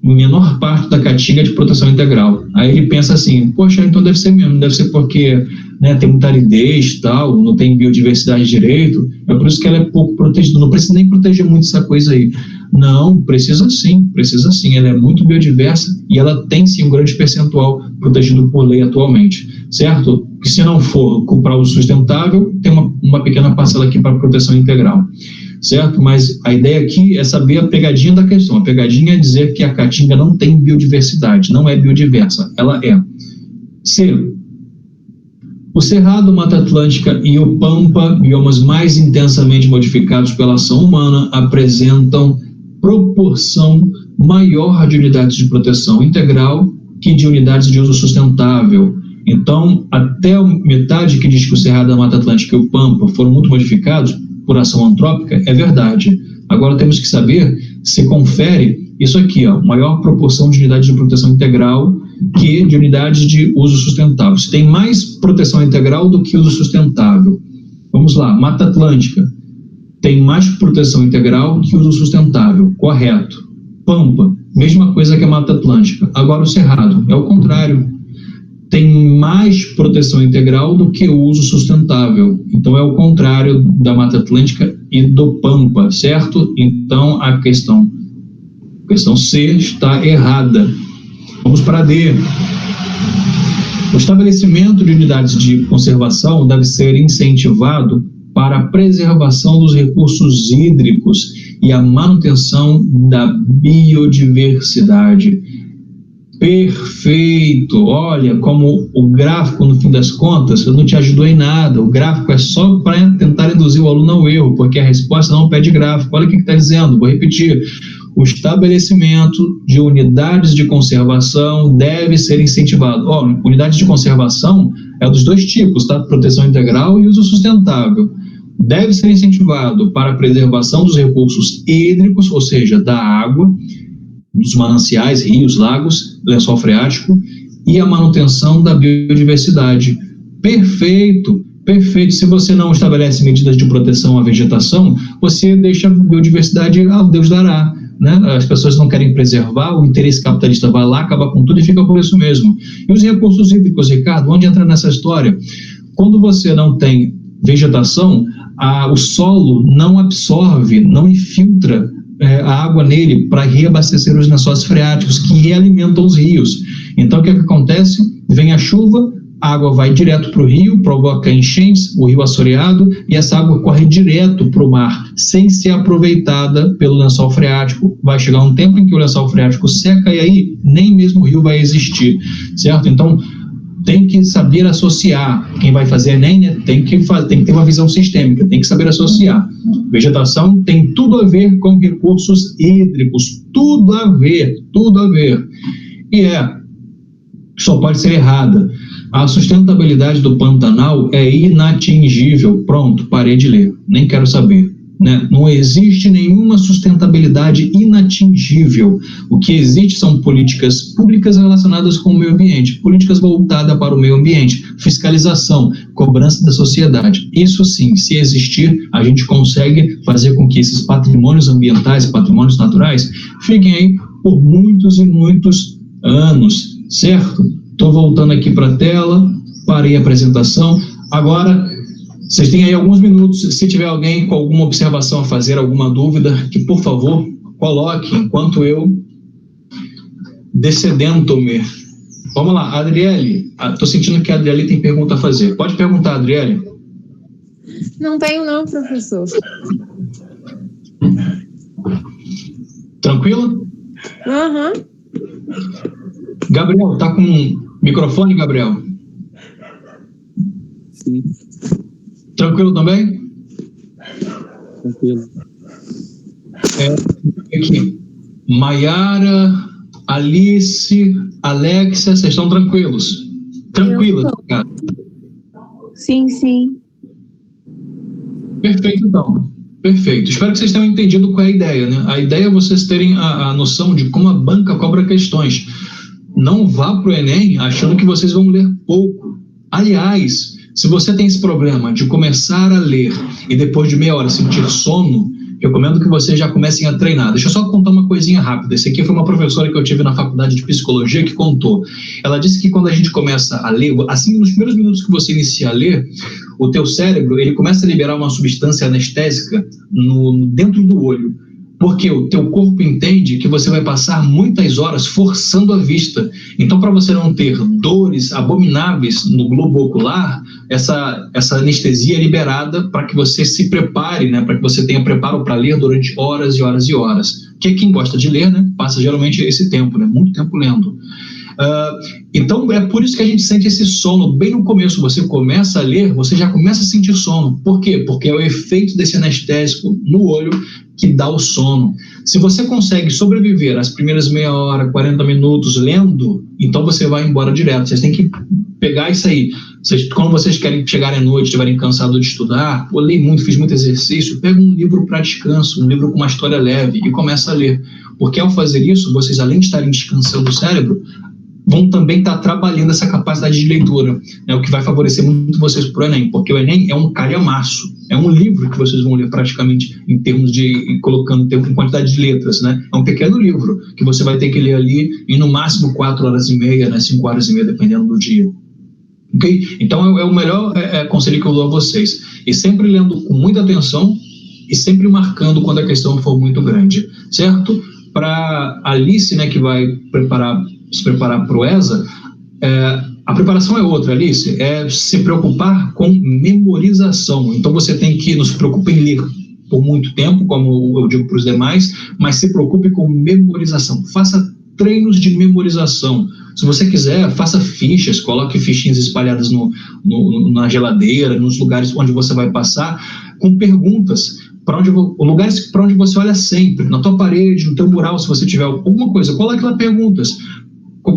Menor parte da caatinga é de proteção integral. Aí ele pensa assim, poxa, então deve ser mesmo, deve ser porque, né, tem muita aridez e tal, não tem biodiversidade direito, é por isso que ela é pouco protegida. Não precisa nem proteger muito essa coisa aí. Não, precisa sim, ela é muito biodiversa e ela tem sim um grande percentual protegido por lei atualmente, certo? Que se não for para uso sustentável, tem uma pequena parcela aqui para proteção integral, certo? Mas a ideia aqui é saber a pegadinha da questão. A pegadinha é dizer que a caatinga não tem biodiversidade, não é biodiversa, ela é. C. O Cerrado, Mata Atlântica e o Pampa, biomas mais intensamente modificados pela ação humana, apresentam proporção maior de unidades de proteção integral que de unidades de uso sustentável. Então, até a metade que diz que o Cerrado, a Mata Atlântica e o Pampa foram muito modificados por ação antrópica, é verdade. Agora temos que saber se confere isso aqui, ó, maior proporção de unidades de proteção integral que de unidades de uso sustentável. Se tem mais proteção integral do que uso sustentável. Vamos lá, Mata Atlântica tem mais proteção integral que uso sustentável, correto. Pampa, mesma coisa que a Mata Atlântica. Agora o Cerrado, é o contrário. Tem mais proteção integral do que o uso sustentável. Então é o contrário da Mata Atlântica e do Pampa, certo? Então a questão C está errada. Vamos para D. O estabelecimento de unidades de conservação deve ser incentivado para a preservação dos recursos hídricos e a manutenção da biodiversidade. Perfeito! Olha, como o gráfico, no fim das contas, não te ajudou em nada. O gráfico é só para tentar induzir o aluno ao erro, porque a resposta não pede gráfico. Olha o que está dizendo, vou repetir. O estabelecimento de unidades de conservação deve ser incentivado. Unidades de conservação é dos dois tipos, tá? Proteção integral e uso sustentável. Deve ser incentivado para a preservação dos recursos hídricos, ou seja, da água, dos mananciais, rios, lagos, lençol freático, e a manutenção da biodiversidade. Perfeito, perfeito. Se você não estabelece medidas de proteção à vegetação, você deixa a biodiversidade ao Deus dará, né? As pessoas não querem preservar, o interesse capitalista vai lá, acaba com tudo e fica por isso mesmo. E os recursos hídricos, Ricardo, onde entra nessa história? Quando você não tem vegetação, o solo não absorve, não infiltra a água nele para reabastecer os lençóis freáticos que realimentam os rios. Então, o que acontece? Vem a chuva, a água vai direto para o rio, provoca enchentes, o rio assoreado, e essa água corre direto para o mar, sem ser aproveitada pelo lençol freático. Vai chegar um tempo em que o lençol freático seca e aí nem mesmo o rio vai existir, certo? Então, tem que saber associar. Quem vai fazer Enem, né, tem que ter uma visão sistêmica, tem que saber associar. Vegetação tem tudo a ver com recursos hídricos, tudo a ver. E só pode ser errada. A sustentabilidade do Pantanal é inatingível. Pronto, parei de ler, nem quero saber. Né? Não existe nenhuma sustentabilidade inatingível. O que existe são políticas públicas relacionadas com o meio ambiente, políticas voltadas para o meio ambiente, fiscalização, cobrança da sociedade. Isso sim, se existir, a gente consegue fazer com que esses patrimônios ambientais, patrimônios naturais, fiquem aí por muitos e muitos anos, certo? Estou voltando aqui para a tela, parei a apresentação. Agora, vocês têm aí alguns minutos. Se tiver alguém com alguma observação a fazer, alguma dúvida, que por favor coloque enquanto eu descedento-me. Vamos lá, Adriele. Estou sentindo que a Adriele tem pergunta a fazer. Pode perguntar, Adriele. Não tenho não, professor. Tranquilo? Aham. Gabriel, tá com microfone, Gabriel? Sim. Tranquilo também? Tranquilo. Aqui. Maiara, Alice, Alexia, vocês estão tranquilos? Tranquilos, cara. Sim, sim. Perfeito, então. Perfeito. Espero que vocês tenham entendido qual é a ideia, né? A ideia é vocês terem a noção de como a banca cobra questões. Não vá para o Enem achando que vocês vão ler pouco. Aliás, se você tem esse problema de começar a ler e depois de meia hora sentir sono, recomendo que vocês já comecem a treinar. Deixa eu só contar uma coisinha rápida. Esse aqui foi uma professora que eu tive na faculdade de psicologia que contou. Ela disse que quando a gente começa a ler, assim, nos primeiros minutos que você inicia a ler, o teu cérebro, ele começa a liberar uma substância anestésica dentro do olho. Porque o teu corpo entende que você vai passar muitas horas forçando a vista. Então, para você não ter dores abomináveis no globo ocular, essa anestesia é liberada para que você se prepare, né? Para que você tenha preparo para ler durante horas e horas e horas. Que quem gosta de ler, né? Passa geralmente esse tempo, né? Muito tempo lendo. Então é por isso que a gente sente esse sono bem no começo. Você começa a ler, você já começa a sentir sono. Por quê? Porque é o efeito desse anestésico no olho que dá o sono. Se você consegue sobreviver as primeiras meia hora, 40 minutos lendo, então você vai embora direto. Vocês têm que pegar isso aí. Quando vocês querem chegar à noite, estiverem cansados de estudar, eu leio muito, fiz muito exercício, pega um livro para descanso, um livro com uma história leve e começa a ler. Porque ao fazer isso, vocês, além de estarem descansando o cérebro, vão também estar trabalhando essa capacidade de leitura, né, o que vai favorecer muito vocês para o Enem, porque o Enem é um calhamaço, é um livro que vocês vão ler praticamente em termos de, colocando em quantidade de letras, né, é um pequeno livro que você vai ter que ler ali em no máximo 4 horas e meia, né, 5 horas e meia, dependendo do dia. Okay? Então é o melhor conselho que eu dou a vocês, e sempre lendo com muita atenção e sempre marcando quando a questão for muito grande, certo? Para Alice, né, que vai se preparar para o ESA, a preparação é outra, Alice, é se preocupar com memorização. Então você tem que, não se preocupe em ler por muito tempo, como eu digo para os demais, mas se preocupe com memorização. Faça treinos de memorização. Se você quiser, faça fichas, coloque fichinhas espalhadas na geladeira, nos lugares onde você vai passar, com perguntas. Lugares para onde você olha sempre, na tua parede, no teu mural, se você tiver alguma coisa, coloque lá perguntas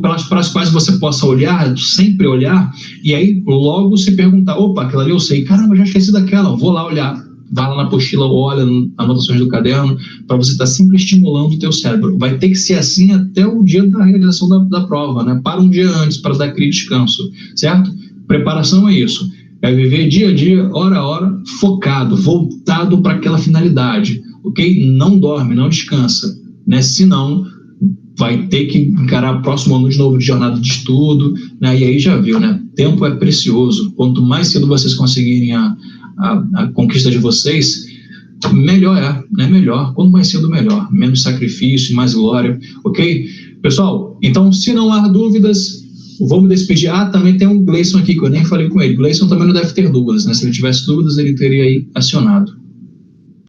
para as quais você possa olhar, sempre olhar, e aí logo se perguntar, opa, aquela ali eu sei, caramba, já esqueci daquela, vou lá olhar, vai lá na apostila, olha anotações do caderno, para você estar sempre estimulando o teu cérebro. Vai ter que ser assim até o dia da realização da prova, né? Para um dia antes, para dar aquele descanso, certo? Preparação é isso. É viver dia a dia, hora a hora, focado, voltado para aquela finalidade, ok? Não dorme, não descansa, né? Senão vai ter que encarar o próximo ano de novo de jornada de estudo, né? E aí já viu, né? Tempo é precioso. Quanto mais cedo vocês conseguirem a conquista de vocês, melhor né? Melhor. Quanto mais cedo, melhor. Menos sacrifício, mais glória, ok? Pessoal, então, se não há dúvidas, vamos despedir. Também tem um Gleison aqui, que eu nem falei com ele. Gleison também não deve ter dúvidas, né? Se ele tivesse dúvidas, ele teria aí acionado.